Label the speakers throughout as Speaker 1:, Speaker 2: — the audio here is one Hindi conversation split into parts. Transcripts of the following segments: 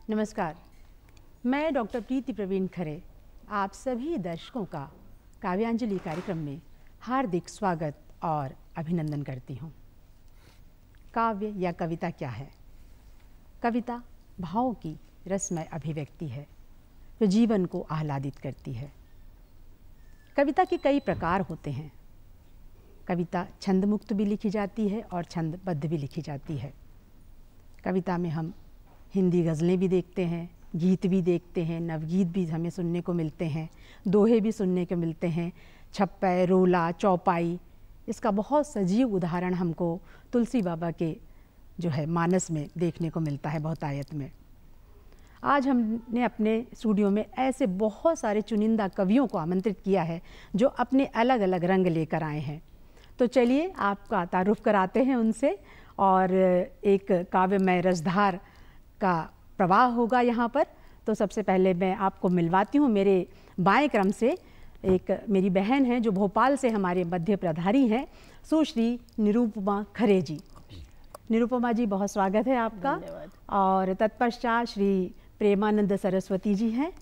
Speaker 1: नमस्कार, मैं डॉक्टर प्रीति प्रवीण खरे आप सभी दर्शकों का काव्यांजलि कार्यक्रम में हार्दिक स्वागत और अभिनंदन करती हूँ। काव्य या कविता क्या है? कविता भावों की रसमय अभिव्यक्ति है जो जीवन को आह्लादित करती है। कविता के कई प्रकार होते हैं। कविता छंद मुक्त भी लिखी जाती है और छंदबद्ध भी लिखी जाती है। कविता में हम हिंदी गज़लें भी देखते हैं, गीत भी देखते हैं, नवगीत भी हमें सुनने को मिलते हैं, दोहे भी सुनने को मिलते हैं, छप्पय, रोला, चौपाई। इसका बहुत सजीव उदाहरण हमको तुलसी बाबा के जो है मानस में देखने को मिलता है बहुतायत में। आज हमने अपने स्टूडियो में ऐसे बहुत सारे चुनिंदा कवियों को आमंत्रित किया है जो अपने अलग अलग रंग लेकर आए हैं। तो चलिए आपका तारुफ कराते हैं उनसे, और एक काव्यमय रसधार का प्रवाह होगा यहाँ पर। तो सबसे पहले मैं आपको मिलवाती हूँ मेरे बाएं क्रम से एक मेरी बहन है जो भोपाल से हमारे मध्य प्रधारी हैं, सुश्री निरुपमा खरे जी। निरुपमा जी, बहुत स्वागत है आपका। और तत्पश्चात श्री प्रेमानंद सरस्वती जी हैं,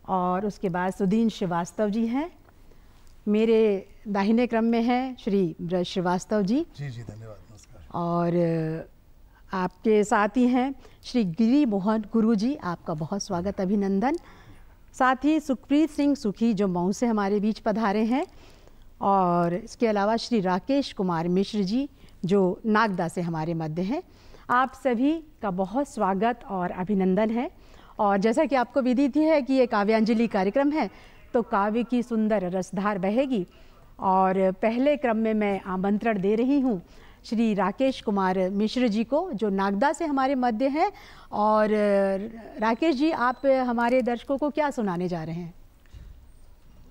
Speaker 1: और उसके बाद सुदीन श्रीवास्तव जी हैं। मेरे दाहिने क्रम में हैं श्री ब्रज श्रीवास्तव जी।
Speaker 2: जी धन्यवाद, नमस्कार।
Speaker 1: और आपके साथ ही हैं श्री गिरी मोहन गुरु जी, आपका बहुत स्वागत, अभिनंदन। साथ ही सुखप्रीत सिंह सुखी जो मऊ से हमारे बीच पधारे हैं, और इसके अलावा श्री राकेश कुमार मिश्र जी जो नागदा से हमारे मध्य हैं। आप सभी का बहुत स्वागत और अभिनंदन है। और जैसा कि आपको विदित है कि ये काव्यांजलि कार्यक्रम है, तो काव्य की सुंदर रसधार बहेगी। और पहले क्रम में मैं आमंत्रण दे रही हूँ श्री राकेश कुमार मिश्र जी को जो नागदा से हमारे मध्य हैं। और राकेश जी, आप हमारे दर्शकों को क्या सुनाने जा रहे हैं?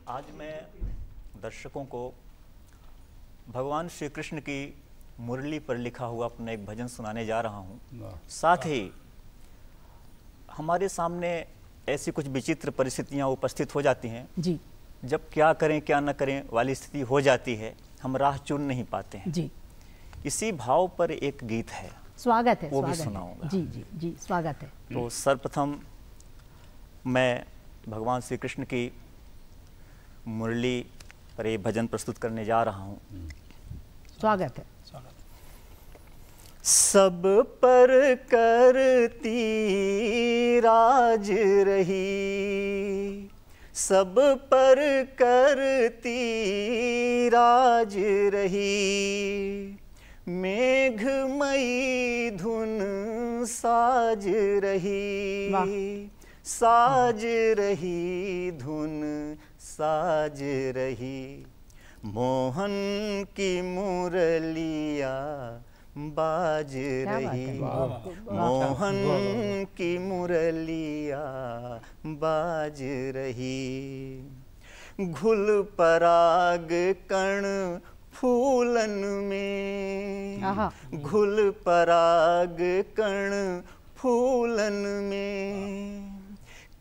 Speaker 3: आज मैं दर्शकों को भगवान श्री कृष्ण की मुरली पर लिखा हुआ अपना एक भजन सुनाने जा रहा हूँ। साथ ही हमारे सामने ऐसी कुछ विचित्र परिस्थितियाँ उपस्थित हो जाती हैं
Speaker 1: जी,
Speaker 3: जब क्या करें क्या न करें वाली स्थिति हो जाती है, हम राह चुन नहीं पाते हैं
Speaker 1: जी।
Speaker 3: इसी भाव पर एक गीत है,
Speaker 1: स्वागत है,
Speaker 3: वो
Speaker 1: स्वागत
Speaker 3: भी सुनाऊंगा।
Speaker 1: जी जी जी, स्वागत है।
Speaker 3: तो सर्वप्रथम मैं भगवान श्री कृष्ण की मुरली पर ये भजन प्रस्तुत करने जा रहा हूँ।
Speaker 1: स्वागत है।
Speaker 3: सब पर करती राज रही, सब पर करती राज रही, मेघमयी धुन साज रही, साज रही धुन साज रही, मोहन की मुरलिया बाज रही, मोहन की मुरलिया बाज रही, घुल पराग कण फूलन में, घुल पराग कण फूलन में,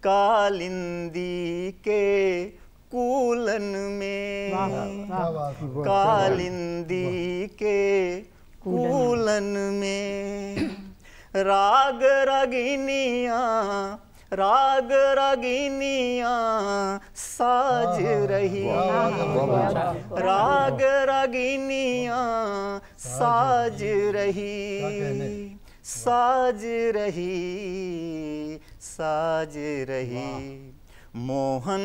Speaker 3: कालिंदी के कूलन में, कालिंदी के कूलन में, राग रागिनियाँ, राग रागिनियाँ साज रही, राग रागिनियाँ साज रही, साज रही, साज रही, मोहन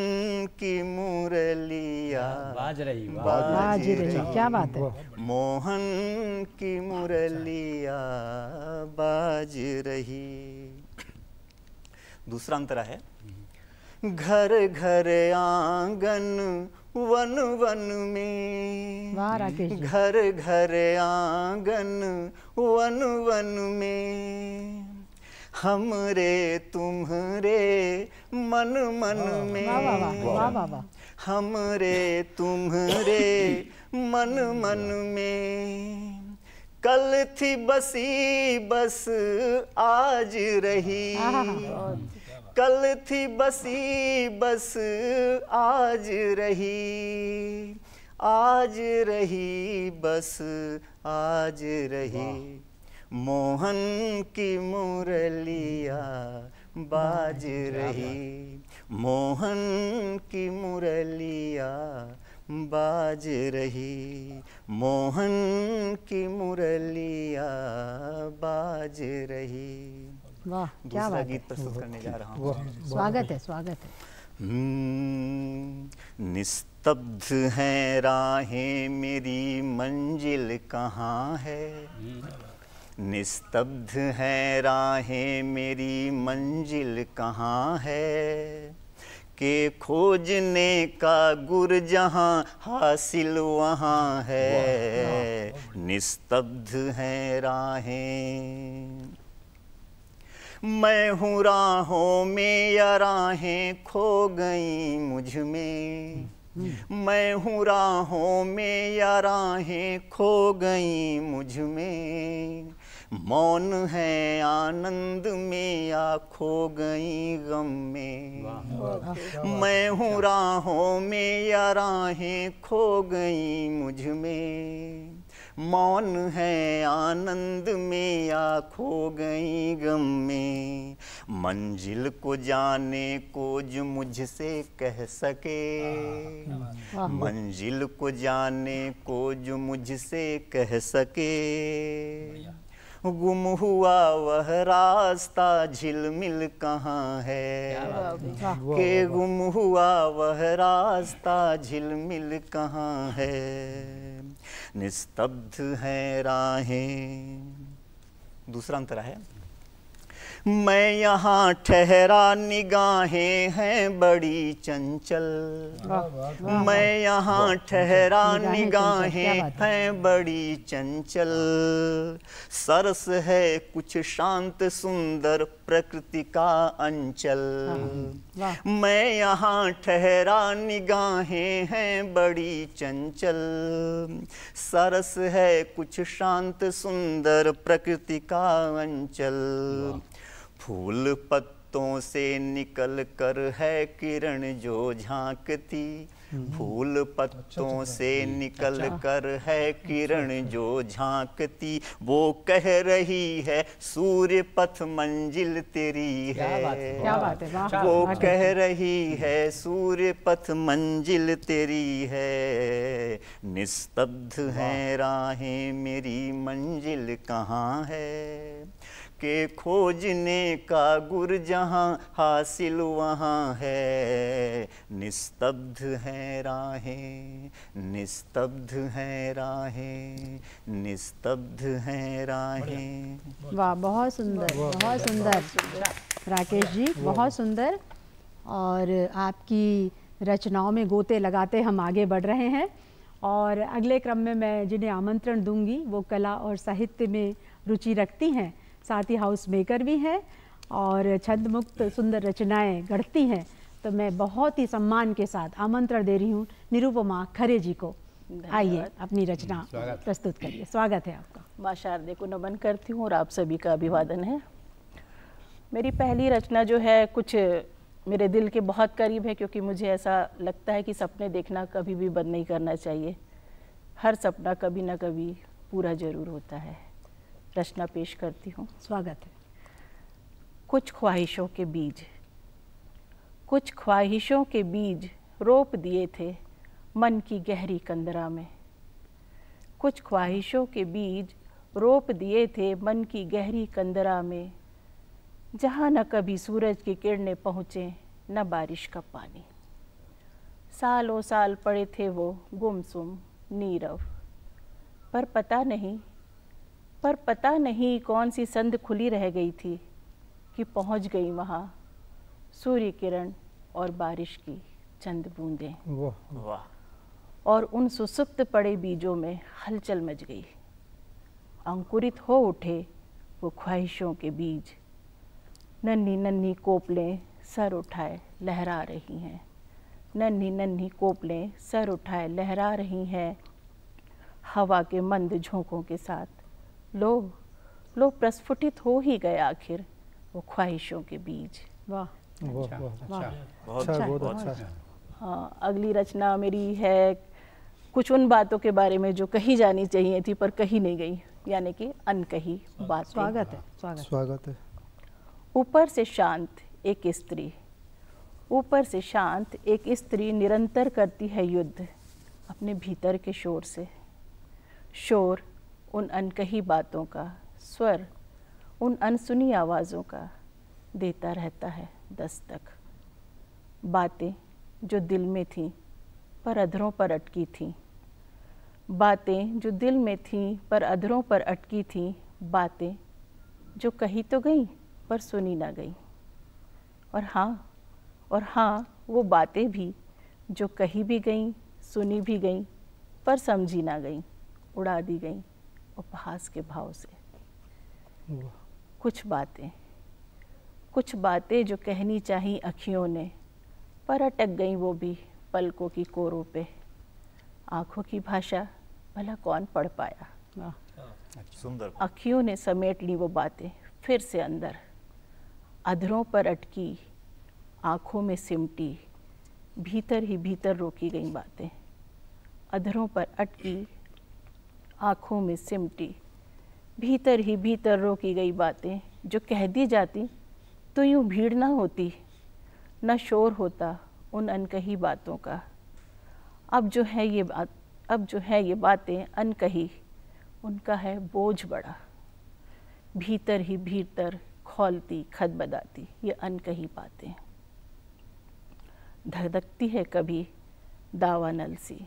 Speaker 3: की मुरलिया
Speaker 4: बाज रही,
Speaker 1: बाज रही। क्या बात है।
Speaker 3: मोहन की मुरलिया बाज रही। दूसरा अंतरा है, घर घर आंगन वन वन में, घर घर आंगन वन वन में, हमरे तुम्हरे मन मन में, हमरे तुम्हरे मन मन में, कल थी बसी बस आज रही, कल थी बसी बस आज रही, आज रही बस आज रही, मोहन की मुरलिया बाज रही, मोहन की मुरलिया बाज रही, मोहन की मुरलिया बाज रही।
Speaker 1: वाह, क्या
Speaker 3: दूसरा
Speaker 1: बात है।
Speaker 3: गीत प्रस्तुत करने जा रहा हूँ।
Speaker 1: स्वागत है, स्वागत है।
Speaker 3: निस्तब्ध हैं राहें, मेरी मंजिल कहाँ है, निस्तब्ध हैं राहें, मेरी मंजिल कहाँ है, के खोजने का गुर जहाँ हासिल वहाँ है, निस्तब्ध हैं राहें। मैं हूँ राहों में या राहें खो गई मुझ में, मैं हूँ राहों में या राहें खो गई मुझ में, मौन है आनंद में या खो गई गम में, मैं हूँ राहों में या राहें खो गई मुझ में, मौन है आनंद में या खो गई गम में, मंजिल को जाने को जो मुझसे कह सके, मंजिल को जाने को जो मुझसे कह सके, गुम हुआ वह रास्ता झिलमिल कहाँ है, के गुम हुआ वह रास्ता झिलमिल कहाँ है, निस्तब्ध हैं राहें। दूसरा अंतरा है, मैं यहाँ ठहरा निगाहें हैं बड़ी चंचल, मैं यहाँ ठहरा निगाहें हैं बड़ी चंचल, सरस है कुछ शांत सुंदर प्रकृति का अंचल, मैं यहाँ ठहरा निगाहें हैं बड़ी चंचल, सरस है कुछ शांत सुंदर प्रकृति का अंचल, फूल पत्तों से निकल कर है किरण जो झांकती, फूल पत्तों से निकल कर है किरण जो झांकती, वो कह रही है सूर्य पथ मंजिल तेरी है,
Speaker 1: क्या बात है,
Speaker 3: वो कह रही है सूर्य पथ मंजिल तेरी है, निस्तब्ध हैं राहें, मेरी मंजिल कहाँ है, के खोजने का गुर जहाँ हासिल वहाँ है, निस्तब्ध हैं राहें, निस्तब्ध हैं राहें, निस्तब्ध हैं राहें।
Speaker 1: वाह, बहुत सुंदर, बहुत सुंदर राकेश जी, बहुत सुंदर। और आपकी रचनाओं में गोते लगाते हम आगे बढ़ रहे हैं, और अगले क्रम में मैं जिन्हें आमंत्रण दूंगी वो कला और साहित्य में रुचि रखती हैं, साथ ही हाउस मेकर भी हैं और छंद मुक्त सुंदर रचनाएं गढ़ती हैं, तो मैं बहुत ही सम्मान के साथ आमंत्रण दे रही हूँ निरुपमा खरे जी को। आइए अपनी रचना प्रस्तुत करिए, स्वागत है आपका।
Speaker 2: माँ शारदे को नमन करती हूँ और आप सभी का अभिवादन है। मेरी पहली रचना जो है कुछ मेरे दिल के बहुत करीब है, क्योंकि मुझे ऐसा लगता है कि सपने देखना कभी भी बंद नहीं करना चाहिए, हर सपना कभी ना कभी पूरा जरूर होता है। रचना पेश करती हूँ।
Speaker 1: स्वागत है।
Speaker 2: कुछ ख्वाहिशों के बीज, कुछ ख्वाहिशों के बीज रोप दिए थे मन की गहरी कंदरा में, कुछ ख्वाहिशों के बीज रोप दिए थे मन की गहरी कंदरा में, जहाँ न कभी सूरज की किरणें पहुँचे न बारिश का पानी, सालों साल पड़े थे वो गुमसुम नीरव, पर पता नहीं कौन सी संध खुली रह गई थी कि पहुंच गई वहाँ सूर्य किरण और बारिश की चंद बूंदें।
Speaker 3: वाह।
Speaker 2: और उन सुसुप्त पड़े बीजों में हलचल मच गई, अंकुरित हो उठे वो ख्वाहिशों के बीज, नन्ही नन्ही कोपलें सर उठाए लहरा रही हैं, नन्ही नन्ही कोपलें सर उठाए लहरा रही हैं, हवा के मंद झोंकों के साथ लो प्रस्फुटित हो ही गए आखिर वो ख्वाहिशों के बीज।
Speaker 1: वाह,
Speaker 3: बहुत अच्छा।
Speaker 2: हाँ, अगली रचना मेरी है कुछ उन बातों के बारे में जो कही जानी चाहिए थी पर कही नहीं गई, यानी कि अनकही बातें।
Speaker 1: स्वागत है, स्वागत है।
Speaker 2: ऊपर से शांत एक स्त्री, ऊपर से शांत एक स्त्री निरंतर करती है युद्ध अपने भीतर के शोर से। शोर उन अनकही बातों का, स्वर उन अनसुनी आवाज़ों का देता रहता है दस्तक। बातें जो दिल में थीं पर अधरों पर अटकी थीं, बातें जो दिल में थीं पर अधरों पर अटकी थीं, बातें जो कही तो गई पर सुनी ना गई। और हाँ वो बातें भी जो कही भी गईं, सुनी भी गईं, पर समझी ना गईं, उड़ा दी गईं उपहास के भाव से। कुछ बातें जो कहनी चाहीं अखियों ने, पर अटक गईं वो भी पलकों की कोरों पे। आँखों की भाषा भला कौन पढ़ पाया।
Speaker 3: सुंदर।
Speaker 2: अखियों ने समेट ली वो बातें फिर से अंदर, अधरों पर अटकी, आँखों में सिमटी, भीतर ही भीतर रोकी गई बातें। अधरों पर अटकी, आँखों में सिमटी, भीतर ही भीतर रोकी गई बातें, जो कह दी जाती तो यूँ भीड़ ना होती, न शोर होता उन अनकही बातों का। अब जो है ये बातें अनकही, उनका है बोझ बड़ा। भीतर ही भीतर खौलती खदबदाती ये अनकही बातें। धड़कती है कभी दावानल सी,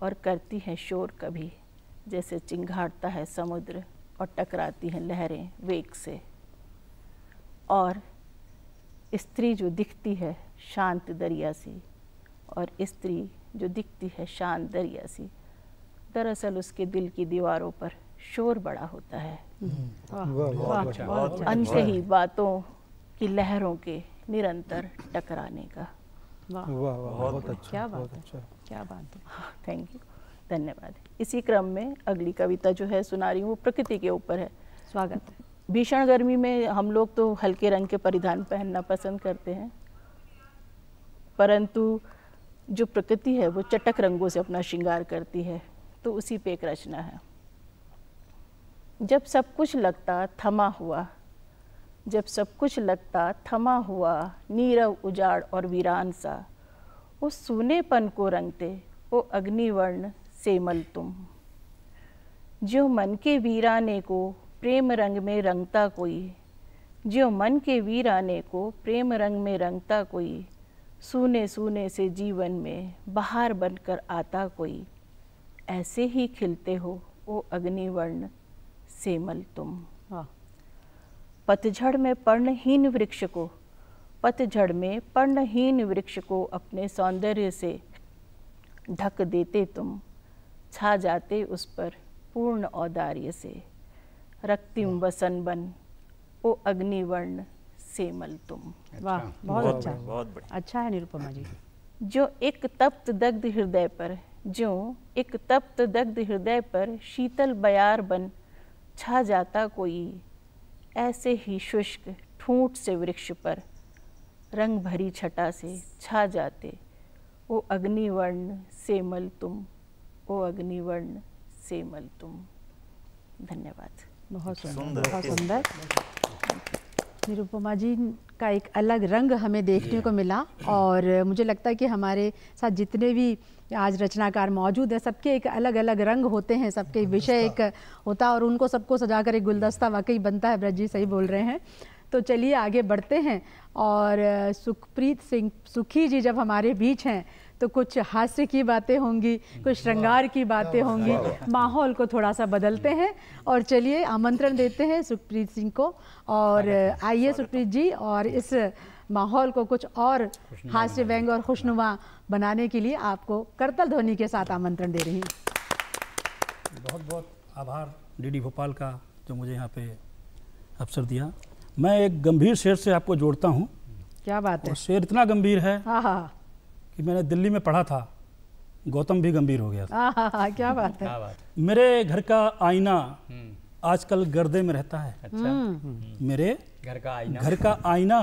Speaker 2: और करती है शोर कभी जैसे चिंगाड़ता है समुद्र, और टकराती हैं लहरें वेग से। और स्त्री जो दिखती है शांत दरिया सी, और स्त्री जो दिखती है शांत दरिया सी, दरअसल उसके दिल की दीवारों पर शोर बड़ा होता है। अनकही बातों की लहरों के निरंतर टकराने का।
Speaker 1: वाह
Speaker 4: बहुत अच्छा,
Speaker 1: क्या बात
Speaker 4: बहुत
Speaker 1: है,
Speaker 4: अच्छा।
Speaker 1: क्या बात है।
Speaker 2: थैंक यू, धन्यवाद। इसी क्रम में अगली कविता जो है सुना रही हूँ, वो प्रकृति के ऊपर है।
Speaker 1: स्वागत है।
Speaker 2: भीषण गर्मी में हम लोग तो हल्के रंग के परिधान पहनना पसंद करते हैं, परंतु जो प्रकृति है वो चटक रंगों से अपना श्रृंगार करती है। तो उसी पे एक रचना है। जब सब कुछ लगता थमा हुआ, जब सब कुछ लगता थमा हुआ, नीरव उजाड़ और वीरान सा, उस सूनेपन को रंगते ओ अग्निवर्ण सेमल तुम। जो मन के वीराने को प्रेम रंग में रंगता कोई, जो मन के वीराने को प्रेम रंग में रंगता कोई, सूने सूने से जीवन में बहार बनकर आता कोई, ऐसे ही खिलते हो ओ अग्निवर्ण सेमल तुम।
Speaker 1: वाह।
Speaker 2: पतझड़ में पर्णहीन वृक्ष को, पतझड़ में पर्णहीन वृक्ष को अपने सौंदर्य से ढक देते तुम, छा जाते उस पर पूर्ण औदार्य से। रक्तिम वसन बन ओ अग्निवर्ण सेमल तुम।
Speaker 1: वाह, बहुत अच्छा,
Speaker 3: बहुत बढ़िया।
Speaker 1: अच्छा है निरुपमा जी।
Speaker 2: जो एक तप्त दग्ध हृदय पर, जो एक तप्त दग्ध हृदय पर शीतल बयार बन छा जाता कोई, ऐसे ही शुष्क ठूंठ से वृक्ष पर रंग भरी छटा से छा जाते ओ अग्निवर्ण सेमल तुम, ओ अग्निवर्ण सेमल तुम। धन्यवाद।
Speaker 1: बहुत सुंदर,
Speaker 3: सुंदर।
Speaker 1: बहुत सुंदर। निरुपमा जी का एक अलग रंग हमें देखने को मिला, और मुझे लगता है कि हमारे साथ जितने भी आज रचनाकार मौजूद हैं, सबके एक अलग अलग रंग होते हैं, सबके विषय एक होता है, और उनको सबको सजाकर एक गुलदस्ता वाकई बनता है। ब्रज जी सही बोल रहे हैं। तो चलिए आगे बढ़ते हैं, और सुखप्रीत सिंह सुखी जी जब हमारे बीच हैं तो कुछ हास्य की बातें होंगी, कुछ श्रृंगार की बातें होंगी। माहौल को थोड़ा सा बदलते हैं, और चलिए आमंत्रण देते हैं सुखप्रीत सिंह को। और आइए सुखप्रीत जी, और इस माहौल को कुछ और हास्य व्यंग और खुशनुमा बनाने के लिए आपको करतल ध्वनि के साथ आमंत्रण दे रही हूँ।
Speaker 4: बहुत बहुत आभार डीडी भोपाल का, जो मुझे यहाँ पे अवसर दिया। मैं एक गंभीर शेर से आपको जोड़ता हूँ।
Speaker 1: क्या बात है।
Speaker 4: और शेर इतना गंभीर है
Speaker 1: हाँ हाँ
Speaker 4: कि मैंने दिल्ली में पढ़ा था, गौतम भी गंभीर हो गया था।
Speaker 1: हाँ, क्या बात है।
Speaker 4: मेरे घर का आईना आजकल गर्दे में रहता है।
Speaker 5: अच्छा।
Speaker 4: मेरे
Speaker 5: घर का
Speaker 4: आईना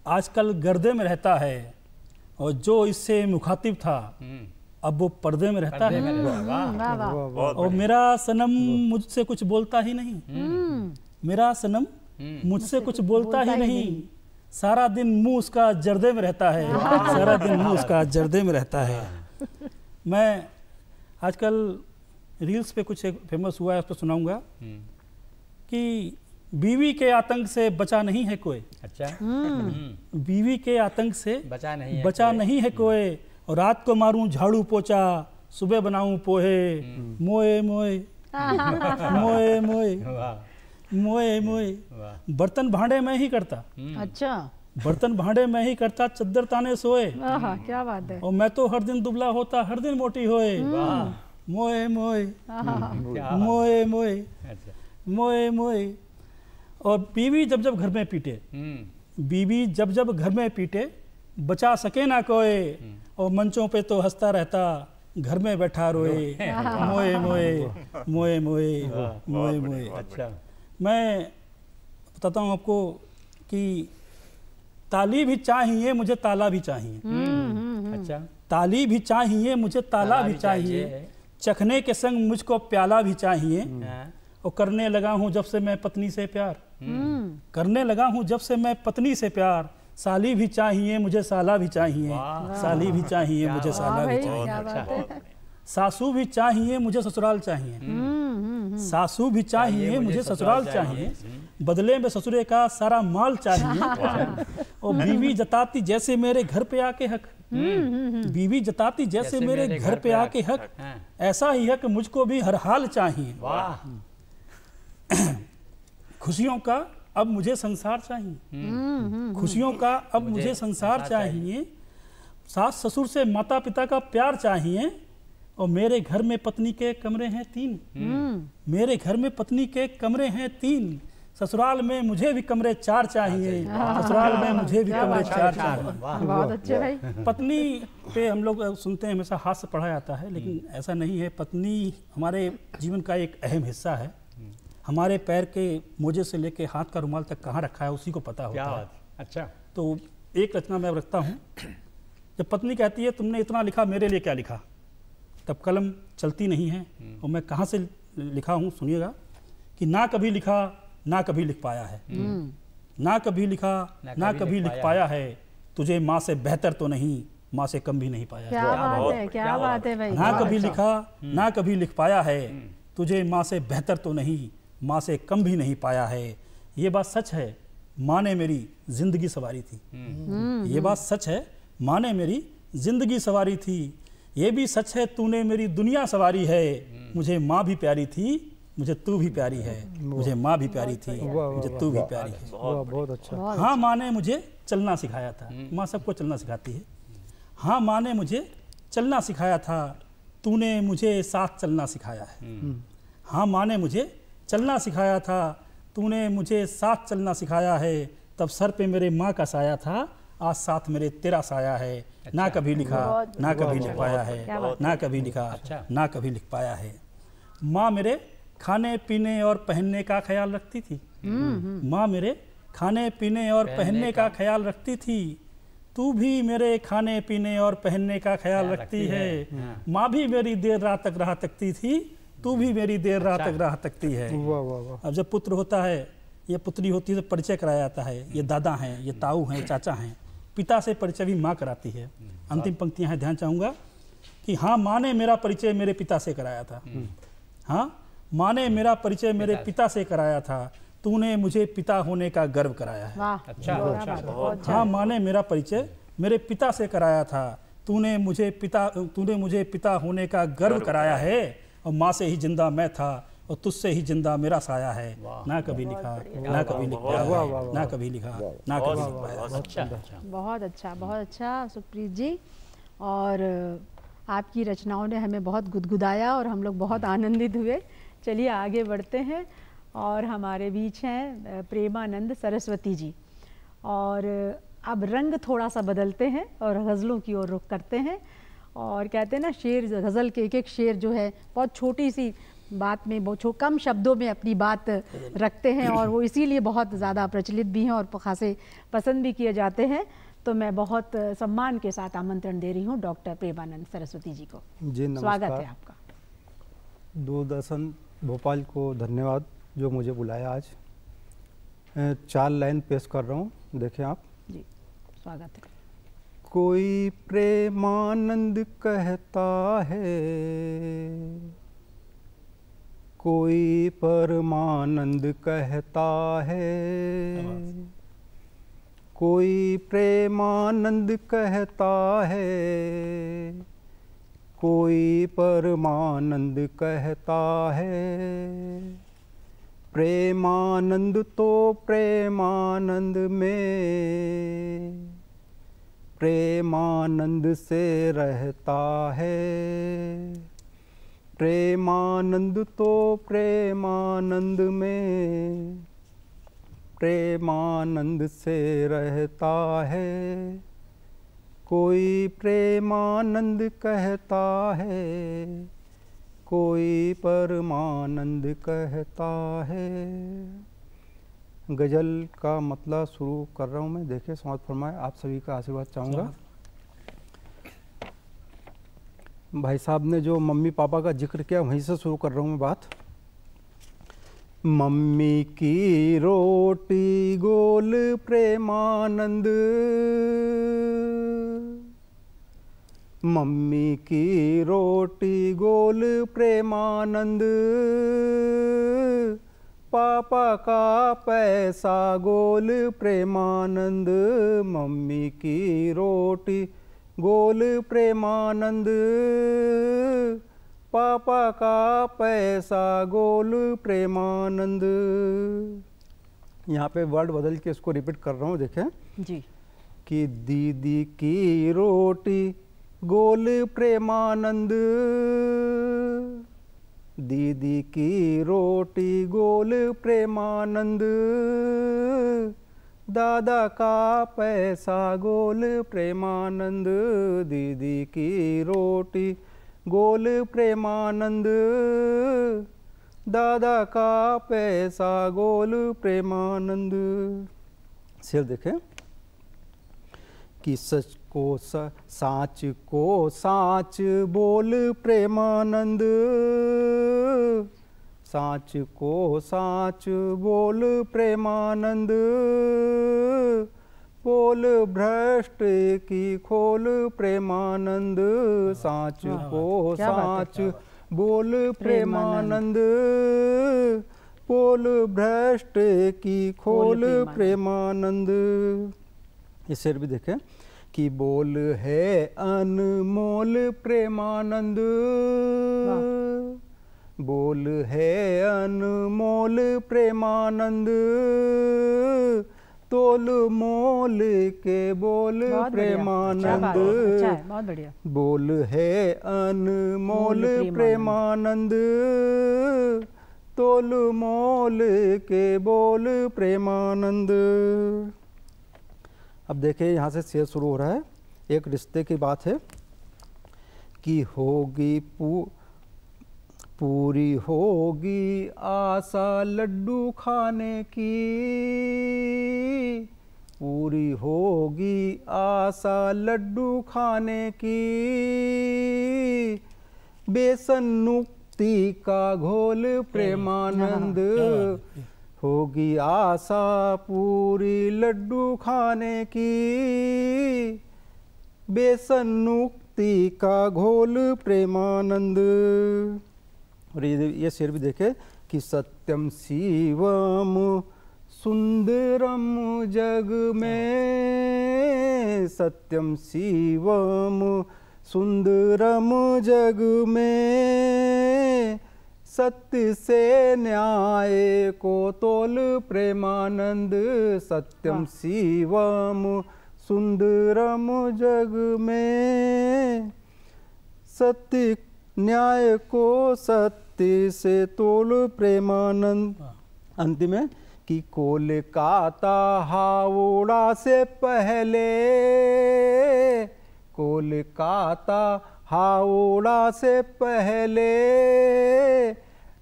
Speaker 4: आजकल गर्दे में रहता है, और जो इससे मुखातिब था अब वो पर्दे में रहता है।
Speaker 1: वाह वाह।
Speaker 4: और मेरा सनम मुझसे कुछ बोलता ही नहीं, मेरा सनम मुझसे कुछ बोलता ही नहीं, सारा दिन मुंह उसका जर्दे में रहता है, सारा दिन मुंह उसका जर्दे में रहता है। मैं आजकल रील्स पे कुछ एक फेमस हुआ है, उस पर सुनाऊंगा कि बीवी के आतंक से बचा नहीं है कोई।
Speaker 5: अच्छा।
Speaker 4: बीवी के आतंक से
Speaker 5: बचा नहीं है
Speaker 4: बचा
Speaker 5: कोई।
Speaker 4: नहीं है कोई, और रात को मारूं झाड़ू पोछा, सुबह बनाऊं पोहे, मोए मोए मोए मोए
Speaker 5: वाह
Speaker 4: मोए मोए।
Speaker 5: वाह।
Speaker 4: बर्तन भांडे मैं ही करता,
Speaker 1: अच्छा,
Speaker 4: बर्तन भांडे मैं ही करता, चद्दर ताने सोए,
Speaker 1: आहा, क्या बात है।
Speaker 4: और मैं तो हर दिन दुबला होता, हर दिन मोटी होए। मोए मोए
Speaker 5: क्या
Speaker 4: मोए मोए
Speaker 5: अच्छा।
Speaker 4: मोए मोए। और बीवी जब जब घर में पीटे, बीवी जब जब घर में पीटे, बचा सके ना कोई, और मंचों पे तो हंसता रहता, घर में बैठा रोए। मोए मोए मोए मोए मोए मोए।
Speaker 5: अच्छा।
Speaker 4: मैं बताता हूँ आपको कि ताली भी चाहिए मुझे, ताला भी चाहिए।
Speaker 5: अच्छा।
Speaker 4: ताली भी चाहिए मुझे, ताला भी चाहिए। चखने के संग मुझको प्याला भी चाहिए।
Speaker 5: हाँ।
Speaker 4: और करने लगा हूँ जब से मैं पत्नी से प्यार, करने लगा हूँ जब से मैं पत्नी से प्यार। साली भी चाहिए मुझे, साला भी चाहिए,
Speaker 5: वाह।
Speaker 4: साली भी चाहिए मुझे,
Speaker 1: वाह
Speaker 4: साला भी
Speaker 1: भाई,
Speaker 4: चाहिए।
Speaker 1: क्या बात है।
Speaker 4: सासू भी चाहिए मुझे, ससुराल चाहिए। सासू भी चाहिए मुझे, ससुराल चाहिए। बदले में ससुरे का सारा माल चाहिए। और बीवी जताती जैसे मेरे घर पे आके हक, बीवी जताती जैसे मेरे घर पे आके हक,
Speaker 5: हाँ।
Speaker 4: ऐसा ही हक मुझको भी हर हाल चाहिए।
Speaker 5: वाह।
Speaker 4: खुशियों का अब मुझे संसार चाहिए, खुशियों का अब मुझे संसार चाहिए। सास ससुर से माता पिता का प्यार चाहिए। और मेरे घर में पत्नी के कमरे हैं 3, मेरे घर में पत्नी के कमरे हैं 3। ससुराल में मुझे भी कमरे 4 चाहिए, ससुराल में मुझे भी कमरे 4 चाहिए।
Speaker 1: बहुत अच्छे भाई।
Speaker 4: पत्नी पे हम लोग सुनते हैं हमेशा हाथ से पढ़ा जाता है, लेकिन ऐसा नहीं है। पत्नी हमारे जीवन का एक अहम हिस्सा है। हमारे पैर के मोजे से लेके हाथ का रुमाल तक कहाँ रखा है उसी को पता
Speaker 5: क्या
Speaker 4: होता है।
Speaker 5: बात। अच्छा।
Speaker 4: तो एक रचना मैं रखता हूँ। जब पत्नी कहती है तुमने इतना लिखा, मेरे लिए क्या लिखा, तब कलम चलती नहीं है। और मैं कहाँ से लिखा हूँ सुनिएगा कि ना कभी लिखा ना कभी लिख पाया है, ना कभी लिखा ना कभी लिख पाया है। तुझे माँ से बेहतर तो नहीं, माँ से कम भी नहीं पाया है।
Speaker 1: क्या बात है, क्या बात है भाई।
Speaker 4: ना कभी लिखा ना कभी लिख पाया है। तुझे माँ से बेहतर तो नहीं, माँ से कम भी नहीं पाया है। ये बात सच है, माँ ने मेरी जिंदगी सवारी थी। ये बात सच है, माँ ने मेरी जिंदगी सवारी थी। ये भी सच है, तूने मेरी दुनिया सवारी है। मुझे माँ भी प्यारी थी, मुझे तू भी प्यारी है। मुझे माँ भी प्यारी थी, मुझे तू भी प्यारी है।
Speaker 6: बहुत अच्छा।
Speaker 4: हाँ, माँ ने मुझे चलना सिखाया था। माँ सबको चलना सिखाती है। हाँ, माँ ने मुझे चलना सिखाया था, तूने मुझे साथ चलना सिखाया है। हाँ, माँ ने मुझे चलना सिखाया था, तूने मुझे साथ चलना सिखाया है। तब सर पे मेरे माँ का साया था, आज साथ मेरे तेरा साया है। ना कभी लिखा ना कभी लिख पाया है, ना कभी लिखा ना कभी लिख पाया है। माँ मेरे खाने पीने और पहनने का ख्याल रखती थी। माँ मेरे खाने पीने और पहनने का ख्याल रखती थी। तू भी मेरे खाने पीने और पहनने का ख्याल रखती है। माँ भी मेरी देर रात तक राह तकती थी, तू भी मेरी देर रात तक राह तकती है।
Speaker 6: वाह वाह वाह।
Speaker 4: अब जब पुत्र होता है, ये पुत्री होती है तो परिचय कराया जाता है। ये दादा हैं, ये ताऊ हैं, चाचा हैं। पिता से परिचय भी माँ कराती है। अंतिम पंक्तियाँ हैं, ध्यान चाहूँगा कि हाँ, माँ ने मेरा परिचय मेरे पिता से कराया था। हाँ, माँ ने मेरा परिचय मेरे पिता से कराया था। तूने मुझे पिता होने का गर्व कराया है।
Speaker 1: वाह,
Speaker 5: अच्छा।
Speaker 1: क्या बात है, बहुत अच्छा।
Speaker 4: हाँ, माँ ने मेरा परिचय मेरे पिता से कराया था। तूने मुझे पिता होने का गर्व कराया है। और माँ से ही जिंदा मैं था, और तुझसे ही जिंदा मेरा साया है। ना कभी लिखा ना कभी लिख पाया है, ना कभी लिखा ना कभी लिख पाया है।
Speaker 5: अच्छा।
Speaker 1: बहुत अच्छा सुप्रीत जी। और आपकी रचनाओं ने हमें बहुत गुदगुदाया और हम लोग बहुत आनंदित हुए। चलिए आगे बढ़ते हैं। और हमारे बीच हैं प्रेमानंद सरस्वती जी। और अब रंग थोड़ा सा बदलते हैं और गज़लों की ओर रुख करते हैं। और कहते हैं ना, शेर गज़ल के एक एक शेर जो है बहुत छोटी सी बात में, बहुत कम शब्दों में अपनी बात रखते हैं, और वो इसीलिए बहुत ज़्यादा प्रचलित भी हैं और खासे पसंद भी किए जाते हैं। तो मैं बहुत सम्मान के साथ आमंत्रण दे रही हूँ डॉक्टर प्रेमानंद सरस्वती जी को।
Speaker 6: जी नमस्कार।
Speaker 1: स्वागत है आपका।
Speaker 6: दूरदर्शन भोपाल को धन्यवाद जो मुझे बुलाया आज। 4 लाइन पेश कर रहा हूँ। देखें आप।
Speaker 1: जी, स्वागत है।
Speaker 6: कोई प्रेमानंद कहता है, कोई परमानंद कहता है, कोई प्रेमानंद कहता है, कोई परमानंद कहता है। प्रेमानंद तो प्रेमानंद में प्रेमानंद से रहता है। प्रेमानंद तो प्रेमानंद में प्रेमानंद से रहता है। कोई प्रेमानंद कहता है, कोई परमानंद कहता है। गज़ल का मतलब शुरू कर रहा हूँ मैं। देखिए, समाज फरमाए, आप सभी का आशीर्वाद चाहूँगा। भाई साहब ने जो मम्मी पापा का जिक्र किया, वहीं से शुरू कर रहा हूँ मैं बात। मम्मी की रोटी गोल प्रेमानंद, मम्मी की रोटी गोल प्रेमानंद, पापा का पैसा गोल प्रेमानंद। मम्मी की रोटी गोल प्रेमानंद, पापा का पैसा गोल प्रेमानंद। यहाँ पे वर्ड बदल के इसको रिपीट कर रहा हूँ, देखें
Speaker 1: जी।
Speaker 6: कि दीदी की रोटी गोल प्रेमानंद, दीदी की रोटी गोल प्रेमानंद, दादा का पैसा गोल प्रेमानंद। दीदी की रोटी गोल प्रेमानंद, दादा का पैसा गोल प्रेमानंद। शेर देखें कि सच को साच को साच बोल प्रेमानंद, साच को साच बोल प्रेमानंद, बोल भ्रष्ट की खोल प्रेमानंद। साच को साच बोल प्रेमानंद, बोल भ्रष्ट की खोल प्रेमानंद। ये शेर भी देखें कि बोल है अनमोल प्रेमानंद, बोल है अनमोल प्रेमानंद, तोल मोल के बोल प्रेमानंद।
Speaker 1: बहुत बढ़िया।
Speaker 6: बोल है अनमोल प्रेमानंद, तोल मोल के बोल प्रेमानंद। अब देखिए, यहाँ से शेर शुरू हो रहा है। एक रिश्ते की बात है कि होगी पूरी होगी आशा लड्डू खाने की, पूरी होगी आशा लड्डू खाने की, बेसन नुक्ति का घोल प्रेमानंद। होगी आशा पूरी लड्डू खाने की, बेसन नुक्ति का घोल प्रेमानंद। और ये शेर भी देखे कि सत्यम शिवम सुंदरम जग में, सत्यम शिवम सुंदरम जग में, सत्य से न्याय को तोल प्रेमानंद। सत्यम शिवम सुंदरम जग में, सत्य न्याय को सत्य से तोल प्रेमानंद। अंतिम है कि कोलकाता हावड़ा से पहले, कोलकाता हावड़ा से पहले,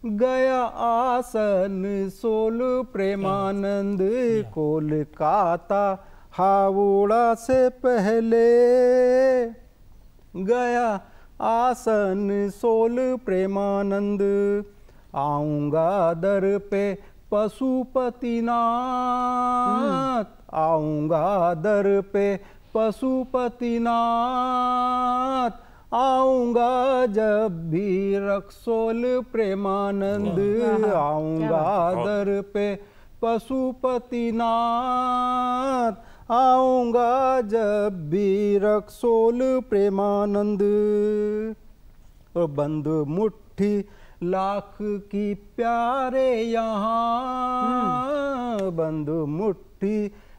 Speaker 6: गया आसन सोल प्रेमानंद। कोलकाता हावड़ा से पहले, गया आसन सोल प्रेमानंद। आऊँगा दर पे पशुपतिनाथ, आऊँगा दर पे पशुपतिनाथ, आऊँगा जब भी रक्सोल प्रेमानंद, आऊँगा दर पे पशुपतिनाथ, आऊँगा जब भी रक्सोल प्रेमानंद। बंद मुट्ठी लाख की प्यारे यहाँ, बंद मुट्ठी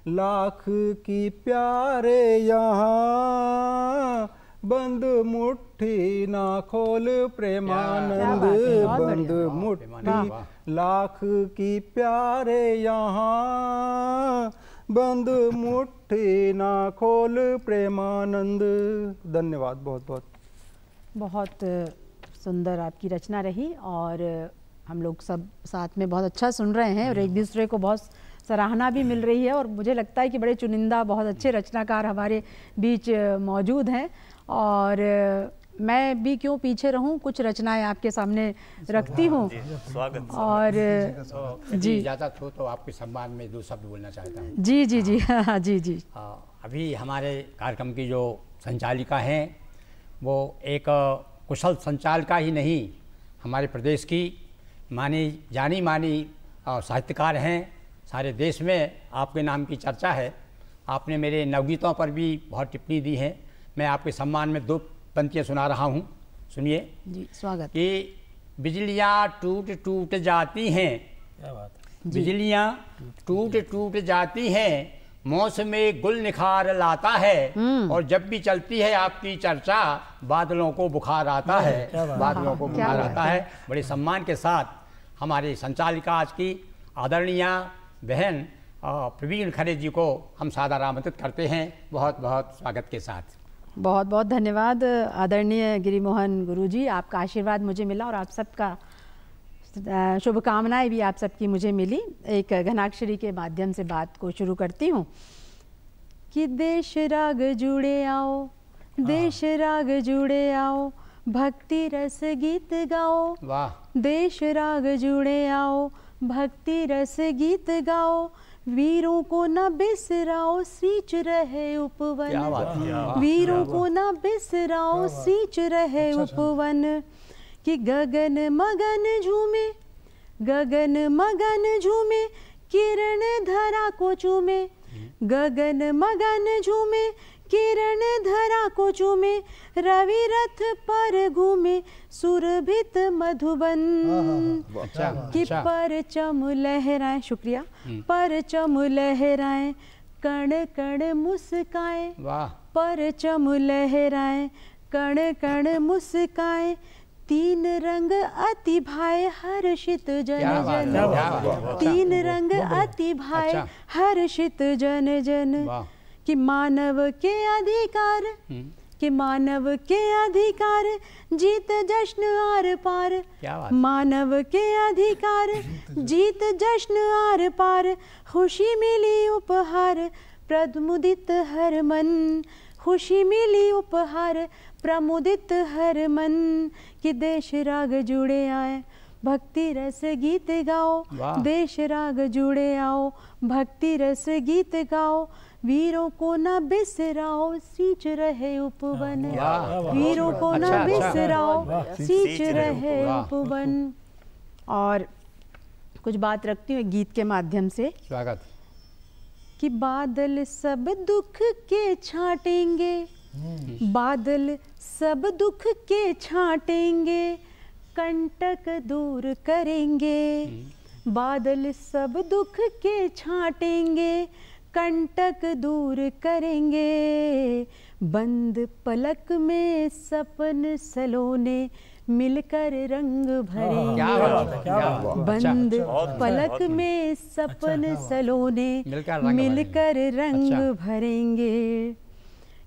Speaker 6: लाख की प्यारे यहाँ, बंद मुट्ठी ना खोल प्रेमानंद, बंद मुट्ठी लाख की प्यारे यहाँ, बंद मुट्ठी ना खोल प्रेमानंद। धन्यवाद बहुत बहुत।
Speaker 1: बहुत सुंदर आपकी रचना रही और हम लोग सब साथ में बहुत अच्छा सुन रहे हैं और एक दूसरे को बहुत सराहना भी मिल रही है और मुझे लगता है कि बड़े चुनिंदा बहुत अच्छे रचनाकार हमारे बीच मौजूद हैं और मैं भी क्यों पीछे रहूं, कुछ रचनाएं आपके सामने रखती हूं।
Speaker 3: स्वागत।
Speaker 1: और जी
Speaker 5: इजाज़त हो तो आपके सम्मान में 2 शब्द बोलना चाहता हूँ।
Speaker 1: जी जी जी हाँ जी जी।
Speaker 5: अभी हमारे कार्यक्रम की जो संचालिका हैं वो एक कुशल संचालिका ही नहीं, हमारे प्रदेश की जानी मानी साहित्यकार हैं। सारे देश में आपके नाम की चर्चा है। आपने मेरे नवगीतों पर भी बहुत टिप्पणी दी है। मैं आपके सम्मान में 2 पंक्तियाँ सुना रहा हूँ, सुनिए।
Speaker 1: जी स्वागत।
Speaker 5: कि बिजलियाँ टूट टूट जाती हैं,
Speaker 4: क्या बात है।
Speaker 5: बिजलियाँ टूट टूट जाती हैं, मौसमे गुल निखार लाता है, और जब भी चलती है आपकी चर्चा बादलों को बुखार आता है, बादलों को बुखार आता है। बड़े सम्मान के साथ हमारे संचालिका आज की आदरणीय बहन प्रवीण खरे जी को हम सादर आमंत्रित करते हैं, बहुत बहुत स्वागत के साथ।
Speaker 1: बहुत बहुत धन्यवाद आदरणीय गिरिमोहन गुरुजी, आपका आशीर्वाद मुझे मिला और आप सबका शुभकामनाएं भी आप सबकी मुझे मिली। एक घनाक्षरी के माध्यम से बात को शुरू करती हूँ कि देश राग जुड़े आओ, देश राग जुड़े आओ, भक्ति रस गीत गाओ।
Speaker 5: वाह।
Speaker 1: देश राग जुड़े आओ, भक्ति रस गीत गाओ, वीरों को न बिसराओ, सींच रहे उपवन।
Speaker 5: क्या बात है।
Speaker 1: वीरों को न बिसराओ, सींच रहे उपवन। कि गगन मगन झूमे, गगन मगन झूमे, किरण धरा को चूमे। गगन मगन झूमे, किरण धरा को चूमे, रवि रथ पर घूमे, सुरभित मधुबन। कि परचम लहराए, शुक्रिया, परचम लहराए, कण कण मुस्काए।
Speaker 5: वाह।
Speaker 1: परचम लहराए, कण कण मुस्काए, तीन रंग अति भाए, हर्षित जन जन। तीन रंग अति भाए, हर्षित जन जन। कि मानव के अधिकार, कि मानव के अधिकार, जीत जश्न आर पार। मानव के अधिकार, जीत जश्न आर पार, खुशी मिली उपहार, प्रमुदित हर मन। खुशी मिली उपहार, प्रमुदित हर मन। कि देश राग जुड़े आए, भक्ति रस गीत गाओ। देश राग जुड़े आओ, भक्ति रस गीत गाओ, वीरों को न बिसराओ, सींच रहे उपवन। वीरों को न बिसराओ, सींच रहे उपवन। और कुछ बात रखती हूँ गीत के माध्यम से।
Speaker 5: स्वागत।
Speaker 1: कि बादल सब दुख के छाटेंगे, बादल सब दुख के छाटेंगे, कंटक दूर करेंगे। बादल सब दुख के छाटेंगे, कंटक दूर करेंगे। बंद पलक में सपन सलोने, मिलकर रंग भरेंगे। बंद पलक में सपन सलोने, मिलकर रंग भरेंगे।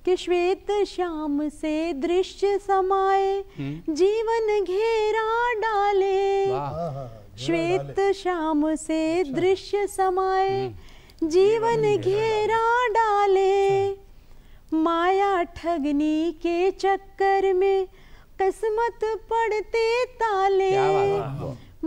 Speaker 1: कि श्वेत श्याम से दृश्य समाए, जीवन घेरा डाले। श्वेत श्याम से दृश्य समाए, जीवन घेरा डाले। माया ठगनी के चक्कर में किस्मत पड़ते ताले।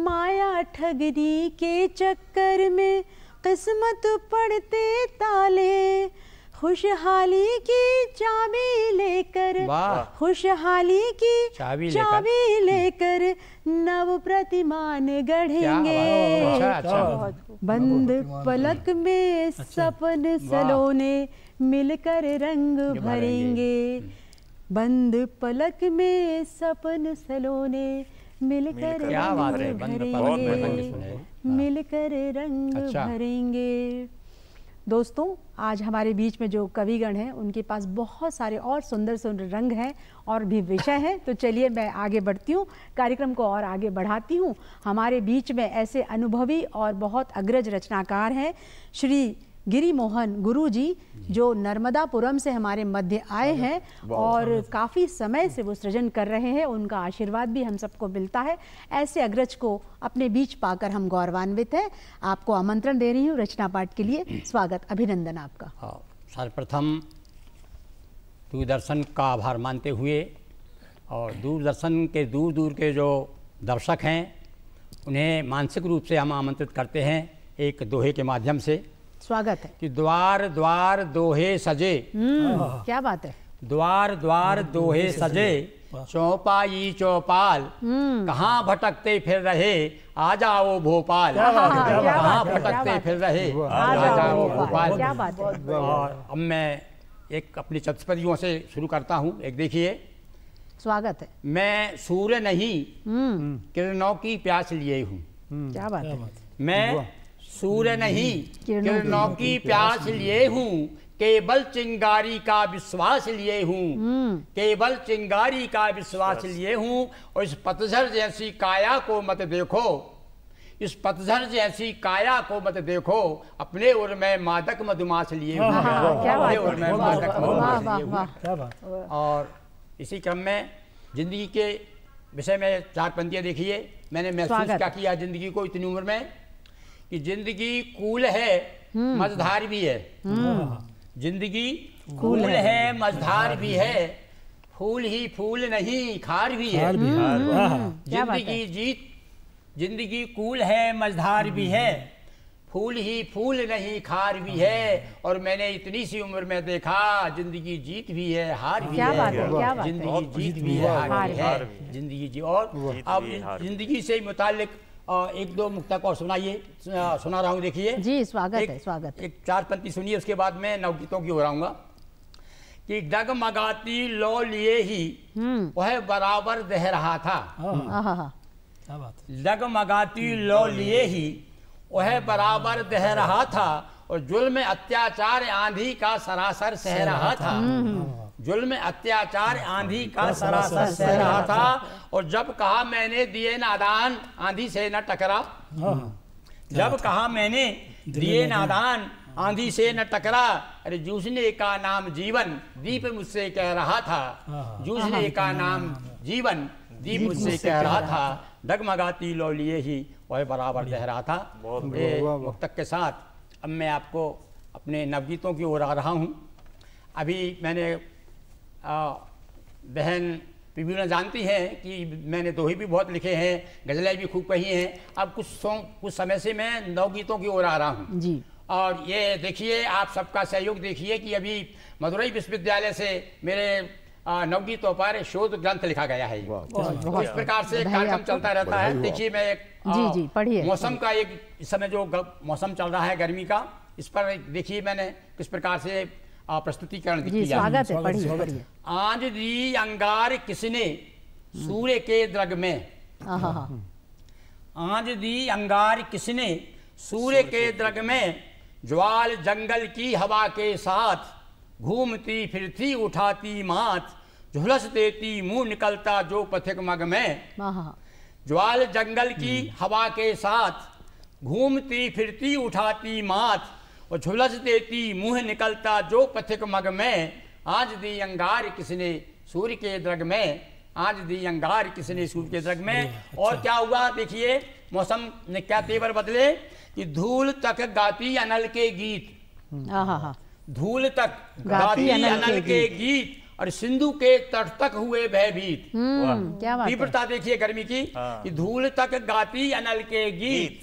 Speaker 1: माया ठगनी के चक्कर में किस्मत पड़ते ताले, खुशहाली की चाबी लेकर,
Speaker 5: वाह।
Speaker 1: खुशहाली की
Speaker 5: चाबी
Speaker 1: चाबी लेकर नव प्रतिमान
Speaker 5: क्या
Speaker 1: गढ़ेंगे।
Speaker 5: बात है। अच्छा अच्छा
Speaker 1: बंद पलक में सपन सलोने मिलकर रंग भरेंगे। बंद पलक में सपन सलोने मिलकर
Speaker 5: क्या
Speaker 1: रंग
Speaker 5: बात है, बंद पलक में रंग सुने।
Speaker 1: भरेंगे, मिलकर रंग
Speaker 5: अच्छा।
Speaker 1: भरेंगे। दोस्तों, आज हमारे बीच में जो कविगण हैं उनके पास बहुत सारे और सुंदर सुंदर रंग हैं और भी विषय हैं। तो चलिए मैं आगे बढ़ती हूँ, कार्यक्रम को और आगे बढ़ाती हूँ। हमारे बीच में ऐसे अनुभवी और बहुत अग्रज रचनाकार हैं श्री गिरी मोहन गुरु जी, जो नर्मदापुरम से हमारे मध्य आए हैं और काफ़ी समय से वो सृजन कर रहे हैं। उनका आशीर्वाद भी हम सबको मिलता है। ऐसे अग्रज को अपने बीच पाकर हम गौरवान्वित हैं। आपको आमंत्रण दे रही हूँ रचना पाठ के लिए। स्वागत, अभिनंदन आपका।
Speaker 5: हाँ, सर्वप्रथम दूरदर्शन का आभार मानते हुए और दूरदर्शन के दूर दूर के जो दर्शक हैं उन्हें मानसिक रूप से हम आमंत्रित करते हैं एक दोहे के माध्यम से।
Speaker 1: स्वागत है।
Speaker 5: कि द्वार द्वार दोहे सजे,
Speaker 1: क्या बात है।
Speaker 5: द्वार द्वार दोहे सजे, चौपाई चौपाल, कहाँ भटकते फिर रहे आ जाओ भोपाल। कहाँ भटकते फिर रहे आ जाओ भोपाल।
Speaker 1: क्या बात है।
Speaker 5: और अब मैं एक अपनी चतुष्पदियों से शुरू करता हूँ। एक देखिए,
Speaker 1: स्वागत है।
Speaker 5: मैं सूर्य नहीं किरणों की प्यास लिए हूँ।
Speaker 1: क्या बात है।
Speaker 5: मैं सूर्य नहीं किरणों की प्यास लिए हूँ, केवल चिंगारी का विश्वास लिए हूँ, केवल चिंगारी का विश्वास लिए हूँ। और इस पतझड़ जैसी काया को मत देखो, इस पतझड़ जैसी काया को मत देखो, अपने ओर मैं मादक मधुमास लिए हूँ, अपने ओर मैं मादक मधुमास लिए हूँ। और इसी क्रम में जिंदगी के विषय में 4 पंक्तियाँ देखिए। मैंने महसूस क्या किया जिंदगी को इतनी उम्र में, कि जिंदगी कूल है मझधार भी है। जिंदगी कूल है मझधार भी है, फूल ही फूल नहीं खार भी है। जिंदगी कूल है मझधार भी है, फूल ही फूल नहीं खार भी है। और मैंने इतनी सी उम्र में देखा जिंदगी जीत भी है हार भी है। जिंदगी जीत भी है हार भी है। जिंदगी जी। और अब जिंदगी से मुतालिक 1-2 मुक्तक और सुना रहा हूँ। देखिए
Speaker 1: जी, स्वागत है। स्वागत।
Speaker 5: एक 4 पंक्ति सुनिए, उसके बाद मैं नवगीतों की ओर आऊंगा। कि डगमगाती लो लिए ही वह बराबर दह रहा था। डगमगाती लो लिए ही वह बराबर दह रहा था, और जुल्म अत्याचार आंधी का सरासर सह रहा था। जुल्म अत्याचार आंधी का सरासर सह रहा था। और जब कहा मैंने दिए नादान आंधी से न टकरा, जब कहा मैंने दिए नादान आंधी से न टकरा। अरे जूझने का नाम जीवन दीप मुझसे कह रहा था, जूझने का नाम जीवन दीप मुझसे कह रहा था। डगमगाती लो लिए ही वह बराबर दह रहा था। मुक्तक के साथ अब मैं आपको अपने नवगीतों की ओर आ रहा हूँ। अभी मैंने बहन पीबीना जानती हैं कि मैंने दोहे भी बहुत लिखे हैं, गज़लें भी खूब कही हैं। अब कुछ समय से मैं नवगीतों की ओर आ रहा हूँ जी। और ये देखिए, आप सबका सहयोग देखिए कि अभी मदुरई विश्वविद्यालय से मेरे नवगीतों पर शोध ग्रंथ लिखा गया है। तो इस प्रकार से कार्यक्रम चलता रहता है। देखिए, मैं
Speaker 1: जी पढ़िए।
Speaker 5: मौसम का एक इस समय जो मौसम चल रहा है गर्मी का, इस पर देखिए मैंने किस प्रकार से प्रस्तुतिकरण किया।
Speaker 1: स्वागत है, पढ़िए।
Speaker 5: आज दी अंगार किसने सूर्य के द्रग में, आज दी अंगार किसने सूर्य के द्रग में, ज्वाल जंगल की हवा के साथ घूमती फिरती उठाती मात, झुलस देती मुंह निकलता जो पथिक मग में। ज्वाल जंगल की हवा के साथ घूमती फिरती उठाती मात, और झुलस देती मुंह निकलता जो पथिक मग में। आज दी अंगार किसने सूर्य के द्रग में, आज दी अंगार किसने सूर्य के द्रग में। और क्या हुआ देखिए, मौसम ने क्या तेवर बदले कि धूल तक गाती अनल के गीत, धूल तक गाती अनल के गीत, और सिंधु के तट तक हुए भयभीत।
Speaker 1: क्या बात है।
Speaker 5: तीव्रता देखिए गर्मी की, कि धूल तक गाती अनल के गीत,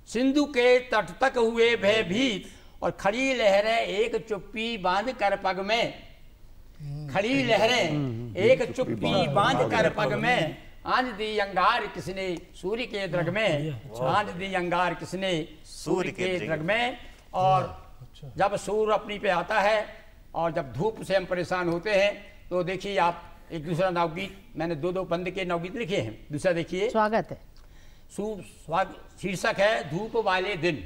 Speaker 5: सिंधु के तट तक हुए भयभीत और खड़ी लहरें एक चुप्पी बांध कर पग में, खड़ी लहरें एक चुप्पी बांध कर पग में, आंध दी अंगार किसने सूर्य के द्रग में, आंध दी अंगार किसने सूर्य के द्रग में। और जब सूर्य अपनी पे आता है और जब धूप से हम परेशान होते हैं तो देखिए आप एक दूसरा नवगीत, मैंने दो बंद के नवगीत लिखे हैं। दूसरा देखिए,
Speaker 1: स्वागत है।
Speaker 5: शीर्षक है धूप वाले दिन।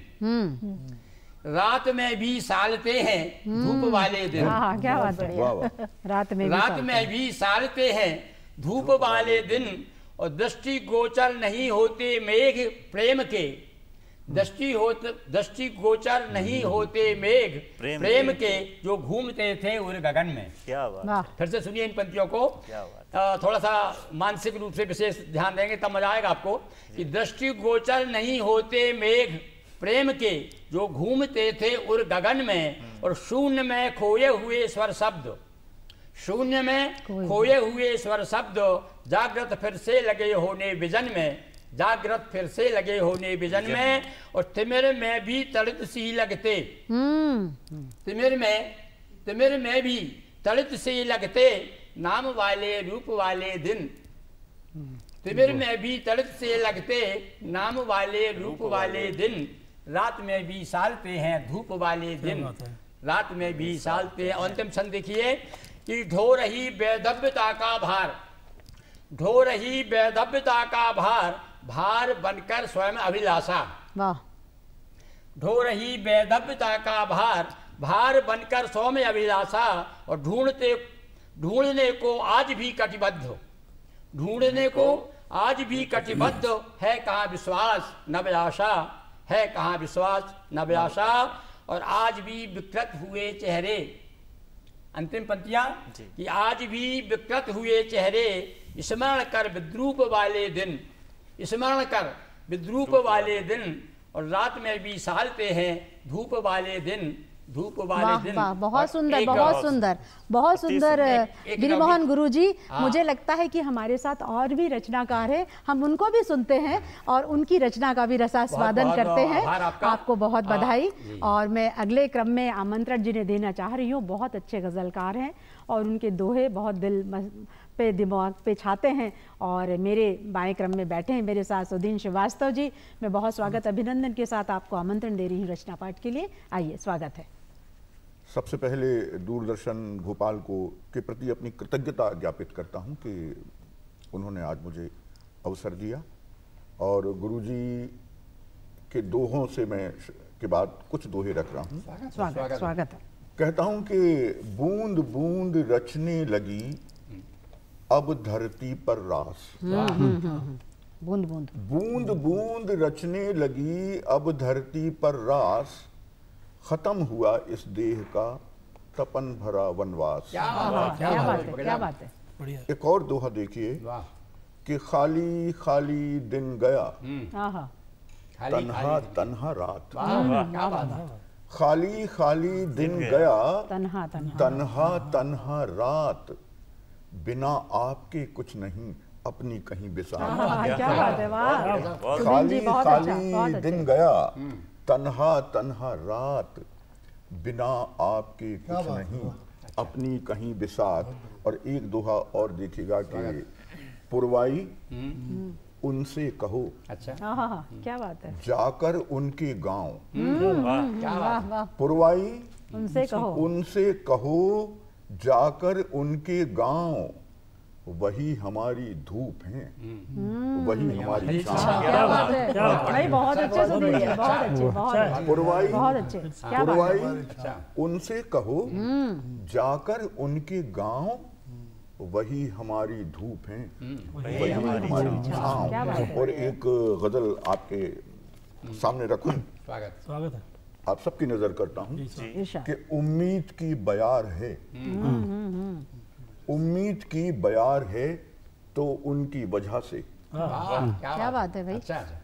Speaker 5: रात में भी सालते हैं धूप वाले दिन।
Speaker 1: हाँ, क्या बात है। रात में
Speaker 5: भी सालते हैं धूप वाले दिन, और दृष्टि गोचर नहीं होते मेघ प्रेम के, दृष्टि गोचर नहीं होते मेघ प्रेम के, जो घूमते थे उर गगन में।
Speaker 3: क्या बात।
Speaker 5: फिर से सुनिए इन पंक्तियों को, थोड़ा सा मानसिक रूप से विशेष ध्यान देंगे तब मजा आएगा आपको। कि दृष्टि गोचर नहीं होते मेघ प्रेम के, जो घूमते थे उर गगन में, और शून्य में खोए हुए स्वर शब्द, शून्य में खोए हुए स्वर शब्द, जागृत फिर से लगे होने विजन में, जागृत फिर से लगे होने विजन में। और तिमिर में भी तड़ित सी लगते, तिमिर में भी तड़ित सी लगते, नाम वाले रूप वाले दिन, तिमिर में भी तड़ित से लगते, नाम वाले रूप वाले दिन। रात में भी सालते हैं धूप वाले दिन, रात में भी सालते। अंतिम छंद देखिए कि ढो रही बेदव्यता का भार, ढो रही बेदव्यता का भार, भार बनकर स्वयं अभिलाषा, ढो रही बेदव्यता का भार, भार बनकर स्वयं अभिलाषा। और ढूंढने को आज भी कटिबद्ध, ढूंढने को आज भी कटिबद्ध, है कहाँ विश्वास नव आशा, है कहाँ विश्वास नव आशा। और आज भी विकृत हुए चेहरे, अंतिम पंक्तियां, कि आज भी विकृत हुए चेहरे, स्मरण कर विद्रूप वाले दिन, स्मरण कर विद्रूप वाले दिन। और रात में भी सालते हैं धूप वाले दिन, धूप वाले दिन।
Speaker 1: वाह, बहुत सुंदर, बहुत सुंदर, बहुत सुंदर गिरिमोहन गुरुजी। मुझे लगता है कि हमारे साथ और भी रचनाकार हैं, हम उनको भी सुनते हैं और उनकी रचना का भी रसास्वादन करते हैं। आपको बहुत बधाई। और मैं अगले क्रम में आमंत्रण जिन्हें देना चाह रही हूँ, बहुत अच्छे गज़लकार हैं और उनके दोहे बहुत दिल पे दिमाग पे छाते हैं। और मेरे बाएं क्रम में बैठे हैं मेरे साथ सुदीन श्रीवास्तव जी। मैं बहुत स्वागत अभिनंदन के साथ आपको आमंत्रण दे रही हूँ रचना पाठ के लिए। आइए, स्वागत है।
Speaker 7: सबसे पहले दूरदर्शन भोपाल को के प्रति अपनी कृतज्ञता ज्ञापित करता हूं कि उन्होंने आज मुझे अवसर दिया। और गुरुजी के दोहों से मैं के बाद कुछ दोहे रख रहा हूं।
Speaker 1: स्वागत है।
Speaker 7: कहता हूं कि बूंद बूंद रचने लगी अब धरती पर रास,
Speaker 1: बूंद बूंद,
Speaker 7: बूंद बूंद रचने लगी अब धरती पर रास, खत्म हुआ इस देह का तपन भरा वनवास।
Speaker 1: क्या बात है, क्या बात है।
Speaker 7: एक और दोहा देखिए कि खाली खाली दिन गया तन्हा तन्हा रात, खाली खाली दिन गया तन्हा तन्हा रात, बिना आपके कुछ नहीं अपनी कहीं बिसात।
Speaker 1: क्या बात है, वाह।
Speaker 7: खाली खाली दिन गया तन्हा तन्हा रात, बिना आपके कुछ नहीं अपनी कहीं बिसात। और एक दोहा और देखिएगा कि पुरवाई उनसे कहो,
Speaker 5: अच्छा,
Speaker 1: क्या बात है,
Speaker 7: जाकर उनके गांव,
Speaker 1: पुरवाई
Speaker 7: उनसे कहो जाकर उनके गांव, वही हमारी धूप है वही हमारी छाँव।
Speaker 1: बहुत अच्छे सुन रही है, बहुत अच्छे,
Speaker 7: पुरवाई
Speaker 1: बहुत अच्छे।
Speaker 7: पुरवाई उनसे कहो जाकर उनके गांव, वही हमारी धूप है वही हमारी छाँव। और एक गजल आपके सामने रखूं,
Speaker 4: स्वागत है।
Speaker 7: आप सबकी नजर करता हूं कि उम्मीद की बयार है, उम्मीद की बयार है तो उनकी वजह से।
Speaker 1: क्या बात है भाई।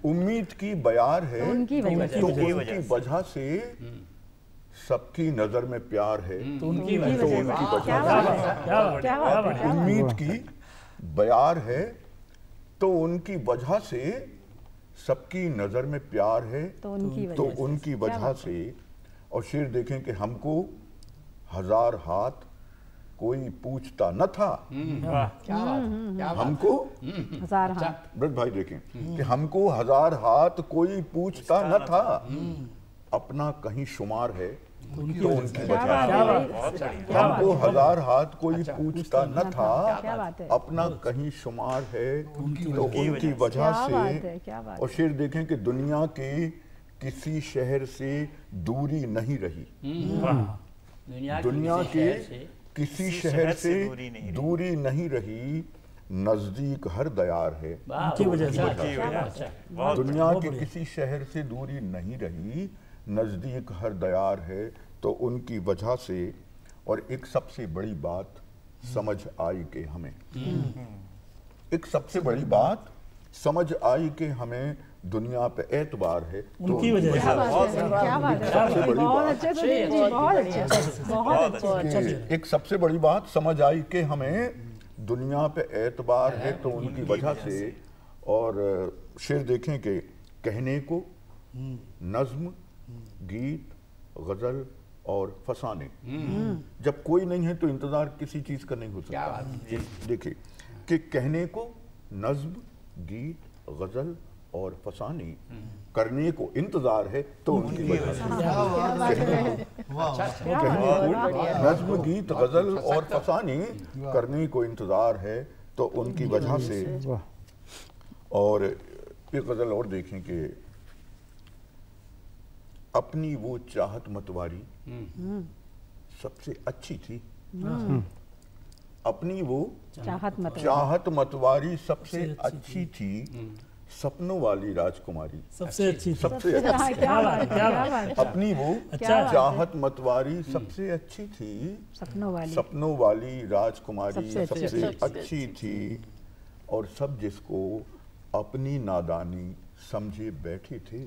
Speaker 7: उम्मीद की बयार है
Speaker 1: उनकी
Speaker 7: तो उनकी वजह से, सबकी नजर में प्यार है तो उनकी वजह से।
Speaker 1: उम्मीद
Speaker 7: की बयार है तो उनकी वजह से, सबकी नज़र में प्यार है
Speaker 1: तो उनकी
Speaker 7: तो
Speaker 1: वजह से।
Speaker 7: उनकी
Speaker 1: क्या
Speaker 7: वजह
Speaker 1: बात
Speaker 7: से। और शेर देखें कि हमको 1000 हाथ कोई पूछता न था,
Speaker 5: क्या बात है, क्या बात
Speaker 7: हमको
Speaker 1: 1000 हाथ।
Speaker 7: ब्रज भाई देखें कि हमको 1000 हाथ कोई पूछता न था, अपना कहीं शुमार है तो उनकी
Speaker 1: क्या
Speaker 7: वजह
Speaker 1: बात
Speaker 7: से।
Speaker 1: है भाई?
Speaker 7: हमको 1000 हाथ कोई पूछता न था,
Speaker 1: क्या बात है?
Speaker 7: अपना कहीं शुमार है तो उनकी वजह
Speaker 1: क्या बात है?
Speaker 7: से।
Speaker 1: क्या बात
Speaker 7: और शेर देखें कि दुनिया के किसी शहर से दूरी नहीं रही, दुनिया के किसी शहर से दूरी नहीं रही, नजदीक हर दयार है।
Speaker 4: उनकी वजह से।
Speaker 7: दुनिया के किसी शहर से दूरी नहीं रही, नजदीक हर दयार है तो उनकी वजह से। और एक सबसे बड़ी बात समझ आई कि हमें, एक सबसे बड़ी बात समझ आई कि हमें दुनिया पे एतबार है तो
Speaker 4: उनकी वजह से।
Speaker 1: क्या बात है? क्या बात है?
Speaker 7: सबसे बड़ी
Speaker 1: बहुत
Speaker 7: बात।
Speaker 1: अच्छे सुनील जी, बहुत अच्छे, बहुत अच्छे।
Speaker 7: कि एक सबसे बड़ी बात समझ आई कि हमें दुनिया पे एतबार है तो उनकी वजह से। और शेर देखें कि कहने को नज्म, गीत, गजल और फसाने, जब कोई नहीं है तो इंतजार किसी चीज का नहीं हो सकता। देखिए कि कहने को नज्म, गीत, गजल और फसाने, करने को इंतजार है तो उनकी वजह से। कहने को नज्म, गीत, गजल और फसाने, करने को इंतजार है तो उनकी वजह से। और एक गजल और देखें कि अपनी वो चाहत मतवारी सबसे अच्छी थी, अपनी वो चाहत मतवारी सबसे अच्छी थी, सपनों वाली राजकुमारी
Speaker 4: सबसे अच्छी।
Speaker 7: सबसे अच्छी।
Speaker 1: क्या बात है? क्या बात है?
Speaker 7: अपनी वो चाहत मतवारी सबसे अच्छी थी, सपनों वाली राजकुमारी सबसे अच्छी थी। और सब जिसको अपनी नादानी समझे बैठे थे,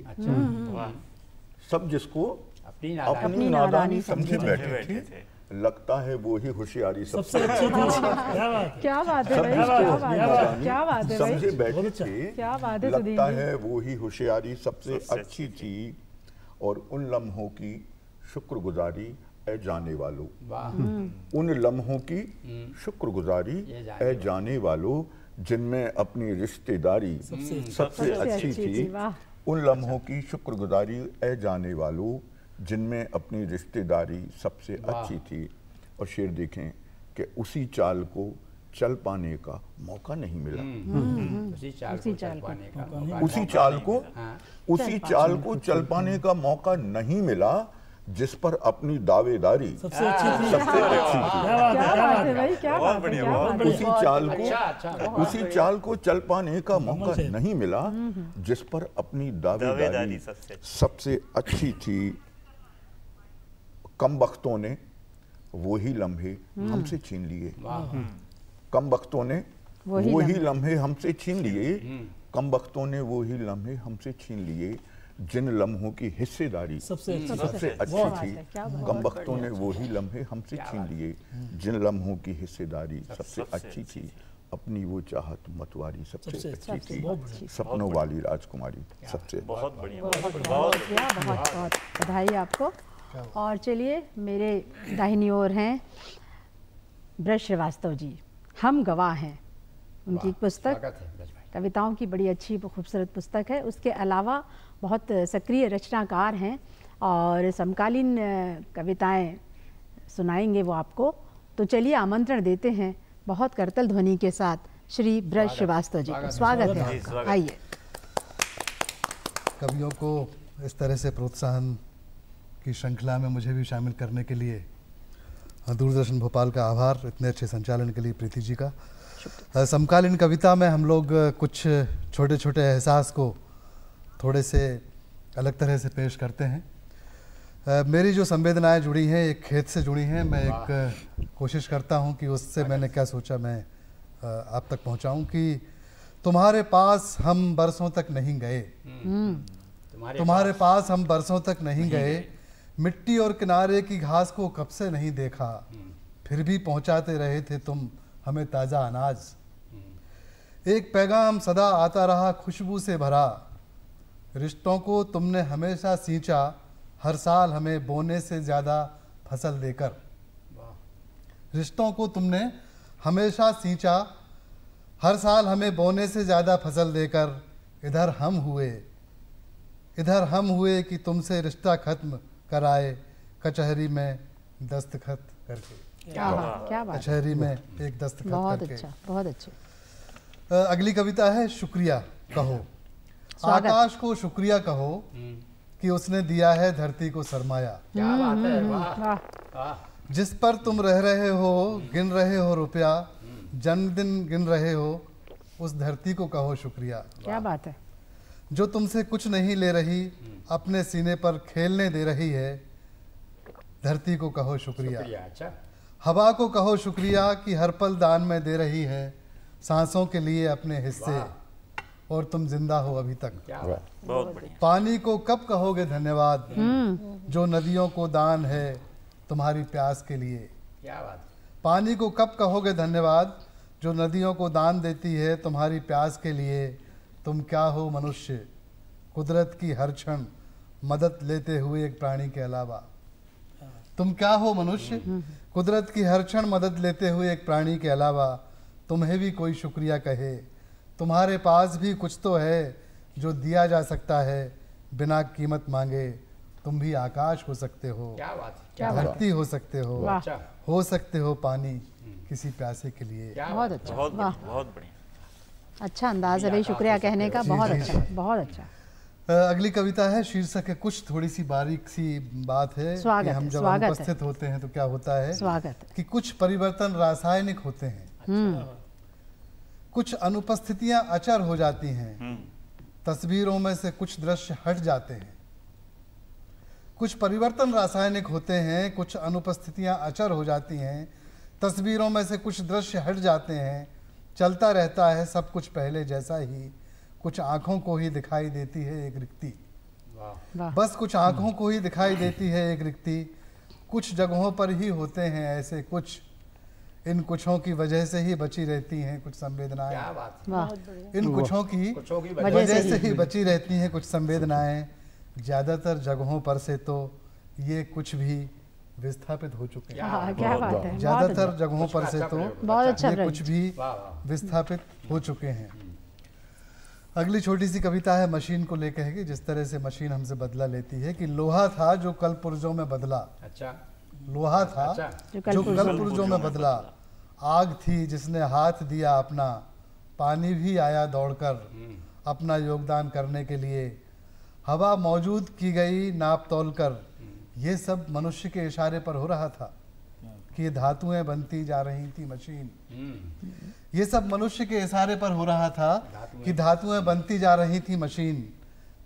Speaker 7: सब जिसको अपनी नादानी समझे बैठे थे, लगता है वो ही होशियारी सबसे अच्छी थी।
Speaker 1: क्या बात है भाई? क्या बात है? क्या बात है भाई?
Speaker 7: समझे बैठे थे,
Speaker 1: क्या बात है?
Speaker 7: लगता है वो ही होशियारी सबसे अच्छी थी। और उन लम्हों की शुक्रगुजारी ए जाने वालों, उन लम्हों की शुक्रगुजारी ए जाने वालों, जिनमें अपनी रिश्तेदारी सबसे अच्छी थी। उन लम्हों की शुक्रगुजारी ए जाने वालों, जिनमें अपनी रिश्तेदारी सबसे अच्छी थी। और शेर देखें कि उसी चाल को चल पाने का मौका नहीं मिला,
Speaker 5: उसी चाल को चल पाने का मौका,
Speaker 7: उसी चाल को चल पाने का मौका नहीं मिला, जिस पर अपनी दावेदारी
Speaker 4: सबसे अच्छी थी।
Speaker 1: क्या बात है भाई? क्या बात है? क्या बात है?
Speaker 7: उसी चाल को चल पाने का मौका नहीं मिला, जिस पर अपनी दावेदारी सबसे अच्छी थी। कम वक्तों ने वही लम्हे हमसे छीन लिए, कम वक्तों ने वही लम्हे हमसे छीन लिए, कम वक्तों ने वही लम्हे हमसे छीन लिए, जिन लम्हों की हिस्सेदारी सबसे अच्छी थी। कम वक्तों ने वही लम्हे हमसे छीन लिए, जिन लम्हों की हिस्सेदारी सबसे अच्छी थी, अपनी वो चाहत मतवारी सबसे अच्छी थी, सपनों वाली राजकुमारी सबसे।
Speaker 3: बहुत बढ़िया,
Speaker 1: बहुत बधाई आपको। और चलिए मेरे दाहिनी ओर हैं ब्रज श्रीवास्तव जी, हम गवाह हैं। उनकी पुस्तक कविताओं की बड़ी अच्छी खूबसूरत पुस्तक है। उसके अलावा बहुत सक्रिय रचनाकार हैं और समकालीन कविताएं सुनाएंगे वो आपको। तो चलिए आमंत्रण देते हैं बहुत करतल ध्वनि के साथ श्री ब्रज श्रीवास्तव जी को। स्वागत है आपका, आइए।
Speaker 8: कवियों को इस तरह से प्रोत्साहन की श्रृंखला में मुझे भी शामिल करने के लिए दूरदर्शन भोपाल का आभार, इतने अच्छे संचालन के लिए प्रीति जी का। समकालीन कविता में हम लोग कुछ छोटे छोटे एहसास को थोड़े से अलग तरह से पेश करते हैं। मेरी जो संवेदनाएं जुड़ी हैं एक खेत से जुड़ी हैं। मैं एक कोशिश करता हूं कि उससे मैंने क्या सोचा मैं आप तक पहुंचाऊं कि तुम्हारे पास हम बरसों तक नहीं गए, तुम्हारे पास हम बरसों तक नहीं गए, मिट्टी और किनारे की घास को कब से नहीं देखा, फिर भी पहुंचाते रहे थे तुम हमें ताज़ा अनाज। एक पैगाम सदा आता रहा खुशबू से भरा, रिश्तों को तुमने हमेशा सींचा, हर साल हमें बोने से ज़्यादा फसल देकर। रिश्तों को तुमने हमेशा सींचा, हर साल हमें बोने से ज़्यादा फसल देकर। इधर हम हुए कि तुमसे रिश्ता खत्म कराए, कचहरी में दस्तखत करके।
Speaker 1: क्या बात,
Speaker 8: कचहरी में एक दस्तखत
Speaker 1: बहुत
Speaker 8: करके।
Speaker 1: अच्छा, बहुत अच्छे।
Speaker 8: अगली कविता है शुक्रिया कहो।
Speaker 1: स्वागत।
Speaker 8: आकाश को शुक्रिया कहो कि उसने दिया है धरती को सरमाया।
Speaker 5: क्या बात है, वाह
Speaker 1: वाह,
Speaker 5: वाह।
Speaker 8: जिस पर तुम रह रहे हो, गिन रहे हो रुपया, जन्मदिन गिन रहे हो, उस धरती को कहो शुक्रिया।
Speaker 1: क्या बात है।
Speaker 8: जो तुमसे कुछ नहीं ले रही, अपने सीने पर खेलने दे रही है, धरती को कहो शुक्रिया।
Speaker 5: अच्छा,
Speaker 8: हवा को कहो शुक्रिया कि हर पल दान में दे रही है सांसों के लिए अपने हिस्से, और तुम जिंदा हो अभी तक।
Speaker 5: क्या बात।
Speaker 3: बहुत बढ़िया।
Speaker 8: पानी को कब कहोगे धन्यवाद, जो नदियों को दान है तुम्हारी प्यास के लिए।
Speaker 5: क्या बात।
Speaker 8: पानी को कब कहोगे धन्यवाद, जो नदियों को दान देती है तुम्हारी प्यास के लिए। तुम क्या हो मनुष्य, कुदरत की हर क्षण मदद लेते हुए एक प्राणी के अलावा। तुम क्या हो मनुष्य, कुदरत की हर क्षण मदद लेते हुए एक प्राणी के अलावा। तुम्हें भी कोई शुक्रिया कहे, तुम्हारे पास भी कुछ तो है जो दिया जा सकता है बिना कीमत मांगे। तुम भी आकाश हो सकते हो,
Speaker 5: क्या बात।
Speaker 1: क्या बात है।
Speaker 8: धरती हो सकते हो,
Speaker 1: वाह।
Speaker 5: अच्छा,
Speaker 8: हो सकते हो पानी किसी प्यासे के लिए।
Speaker 5: क्या
Speaker 1: बहुत
Speaker 5: बात।
Speaker 1: अच्छा,
Speaker 3: बहुत
Speaker 1: वाह,
Speaker 3: बढ़िया, बहुत बढ़िया।
Speaker 1: अच्छा अंदाज है भाई शुक्रिया कहने का। बहुत
Speaker 8: जी,
Speaker 1: अच्छा, बहुत अच्छा।
Speaker 8: अगली कविता है, शीर्षक है कुछ थोड़ी सी बारीक सी बात है
Speaker 1: स्वागत
Speaker 8: कि
Speaker 1: है,
Speaker 8: हम जब
Speaker 1: स्वागत है।
Speaker 8: अनुपस्थित होते हैं तो क्या होता है
Speaker 1: स्वागत है।
Speaker 8: कि कुछ परिवर्तन रासायनिक होते हैं, कुछ अनुपस्थितियां अचर हो जाती हैं, तस्वीरों में से कुछ दृश्य हट जाते हैं। कुछ परिवर्तन रासायनिक होते हैं, कुछ अनुपस्थितियां अचर हो जाती हैं, तस्वीरों में से कुछ दृश्य हट जाते हैं। चलता रहता है सब कुछ पहले जैसा ही, कुछ आंखों को ही दिखाई देती है एक रिक्ति।
Speaker 5: वाह।
Speaker 1: वाह,
Speaker 8: बस कुछ आंखों को ही दिखाई देती है एक रिक्ति। कुछ जगहों पर ही होते हैं ऐसे कुछ, इन कुछों की वजह से ही बची रहती हैं कुछ
Speaker 5: क्या
Speaker 8: संवेदनाएं।
Speaker 5: बात।
Speaker 1: वाह,
Speaker 8: इन कुछों की
Speaker 5: कुछों की
Speaker 1: वजह
Speaker 8: वजह
Speaker 1: से
Speaker 8: से ही बची रहती हैं कुछ संवेदनाएं। ज्यादातर जगहों पर से तो ये कुछ भी विस्थापित हो चुके हैं।
Speaker 1: हाँ, क्या बात है। बहुत
Speaker 8: ज्यादातर
Speaker 1: अच्छा,
Speaker 8: जगहों पर से तो
Speaker 1: बहुत अच्छा
Speaker 8: ये
Speaker 1: प्रयोग।
Speaker 8: कुछ भी
Speaker 5: वाह, वाह।
Speaker 8: विस्थापित हो चुके हैं। अगली छोटी सी कविता है मशीन को लेकर है कि जिस तरह से मशीन हमसे बदला लेती है कि लोहा था जो कल पुर्जों में बदला।
Speaker 5: अच्छा,
Speaker 8: लोहा था
Speaker 5: अच्छा।
Speaker 8: जो कल पुर्जों में बदला। आग थी जिसने हाथ दिया अपना, पानी भी आया दौड़कर अपना योगदान करने के लिए। हवा मौजूद की गई नाप तोल कर। ये सब मनुष्य के इशारे पर हो रहा था कि ये धातुएं बनती जा रही थी मशीन। ये सब मनुष्य के इशारे पर हो रहा था कि धातुएं बनती जा रही थी मशीन।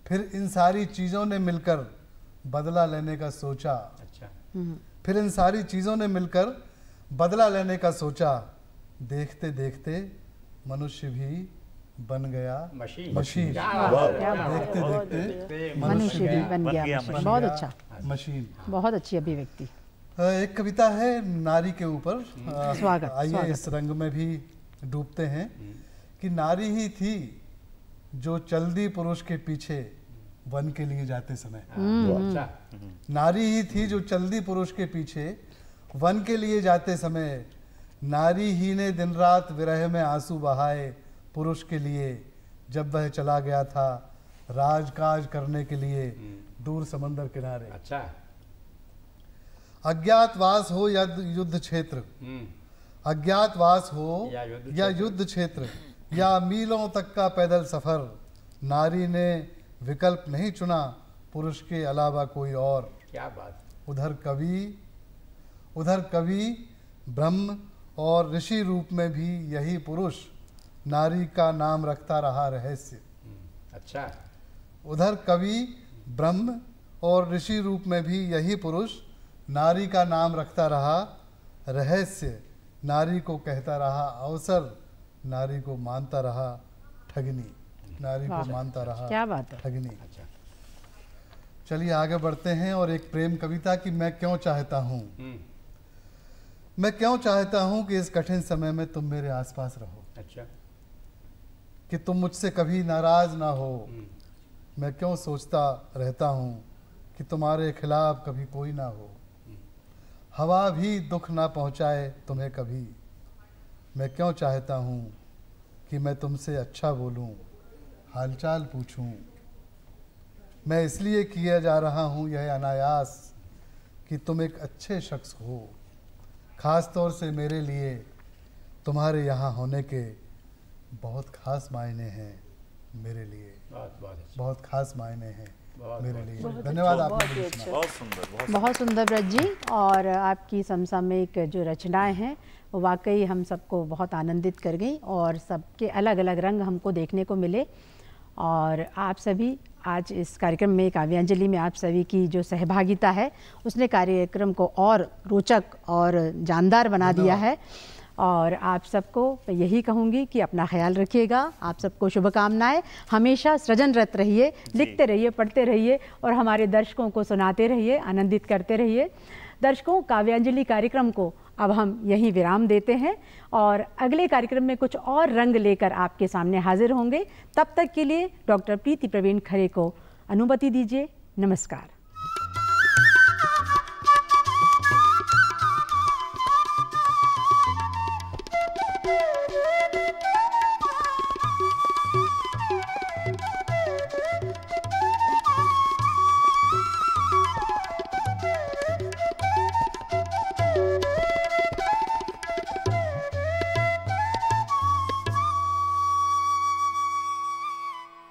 Speaker 8: फिर इन सारी चीज़ों ने मिलकर बदला लेने का सोचा।
Speaker 5: अच्छा,
Speaker 8: फिर इन सारी चीज़ों ने मिलकर बदला लेने का सोचा। देखते देखते मनुष्य भी बन गया
Speaker 5: मशीन।
Speaker 8: मशीन।
Speaker 5: क्या
Speaker 1: वाह,
Speaker 5: बात।
Speaker 1: क्या बात।
Speaker 8: देखते देखते
Speaker 1: मनुष्य भी बन
Speaker 3: बन
Speaker 1: गया
Speaker 3: गया
Speaker 1: मशीन।
Speaker 3: मशीन।
Speaker 1: बहुत अच्छा,
Speaker 8: मशीन।
Speaker 1: बहुत अच्छी अभिव्यक्ति।
Speaker 8: एक कविता है नारी के ऊपर।
Speaker 1: स्वागत,
Speaker 8: आइए
Speaker 1: स्वागत।
Speaker 8: इस रंग में भी डूबते हैं कि नारी ही थी जो चल दी पुरुष के पीछे वन के लिए जाते समय।
Speaker 5: अच्छा,
Speaker 8: नारी ही थी जो चल दी पुरुष के पीछे वन के लिए जाते समय। नारी ही ने दिन रात विरह में आंसू बहाए पुरुष के लिए, जब वह चला गया था राजकाज करने के लिए दूर समंदर किनारे।
Speaker 5: अच्छा,
Speaker 8: अज्ञातवास हो या युद्ध क्षेत्र, अज्ञातवास हो
Speaker 5: या
Speaker 8: या
Speaker 5: युद्ध
Speaker 8: युद्ध क्षेत्र या मीलों तक का पैदल सफर, नारी ने विकल्प नहीं चुना पुरुष के अलावा कोई और।
Speaker 5: क्या बात।
Speaker 8: उधर कवि ब्रह्म और ऋषि रूप में भी यही पुरुष नारी का नाम रखता रहा रहस्य।
Speaker 5: अच्छा,
Speaker 8: उधर कवि ब्रह्म और ऋषि रूप में भी यही पुरुष नारी का नाम रखता रहा रहस्य। नारी को कहता रहा अवसर, नारी को मानता रहा ठगनी। नारी को मानता रहा
Speaker 1: क्या बात है।
Speaker 8: ठगनी।
Speaker 5: अच्छा।
Speaker 8: चलिए आगे बढ़ते हैं और एक प्रेम कविता कि मैं क्यों चाहता हूँ। मैं क्यों चाहता हूँ कि इस कठिन समय में तुम मेरे आसपास रहो,
Speaker 5: अच्छा,
Speaker 8: कि तुम मुझसे कभी नाराज ना हो, मैं क्यों सोचता रहता हूँ कि तुम्हारे खिलाफ कभी कोई ना हो, हवा भी दुख ना पहुँचाए तुम्हें कभी। मैं क्यों चाहता हूँ कि मैं तुमसे अच्छा बोलूँ, हालचाल पूछूँ। मैं इसलिए किया जा रहा हूँ यह अनायास कि तुम एक अच्छे शख्स हो। ख़ास तौर से मेरे लिए तुम्हारे यहाँ होने के बहुत ख़ास मायने हैं मेरे लिए, बहुत ख़ास मायने हैं मेरे लिए। धन्यवाद आपने मुझे सुना।
Speaker 3: बहुत सुंदर,
Speaker 1: बहुत सुंदर ब्रज जी। और आपकी समसामयिक जो रचनाएं हैं वो वाकई हम सबको बहुत आनंदित कर गई और सबके अलग अलग रंग हमको देखने को मिले। और आप सभी आज इस कार्यक्रम में, काव्यांजलि में आप सभी की जो सहभागिता है उसने कार्यक्रम को और रोचक और जानदार बना दिया है। और आप सबको मैं यही कहूँगी कि अपना ख्याल रखिएगा। आप सबको शुभकामनाएं। हमेशा सृजनरत रहिए, लिखते रहिए, पढ़ते रहिए और हमारे दर्शकों को सुनाते रहिए, आनंदित करते रहिए। दर्शकों, काव्यांजलि कार्यक्रम को अब हम यहीं विराम देते हैं और अगले कार्यक्रम में कुछ और रंग लेकर आपके सामने हाजिर होंगे। तब तक के लिए डॉक्टर प्रीति प्रवीण खरे को अनुमति दीजिए। नमस्कार।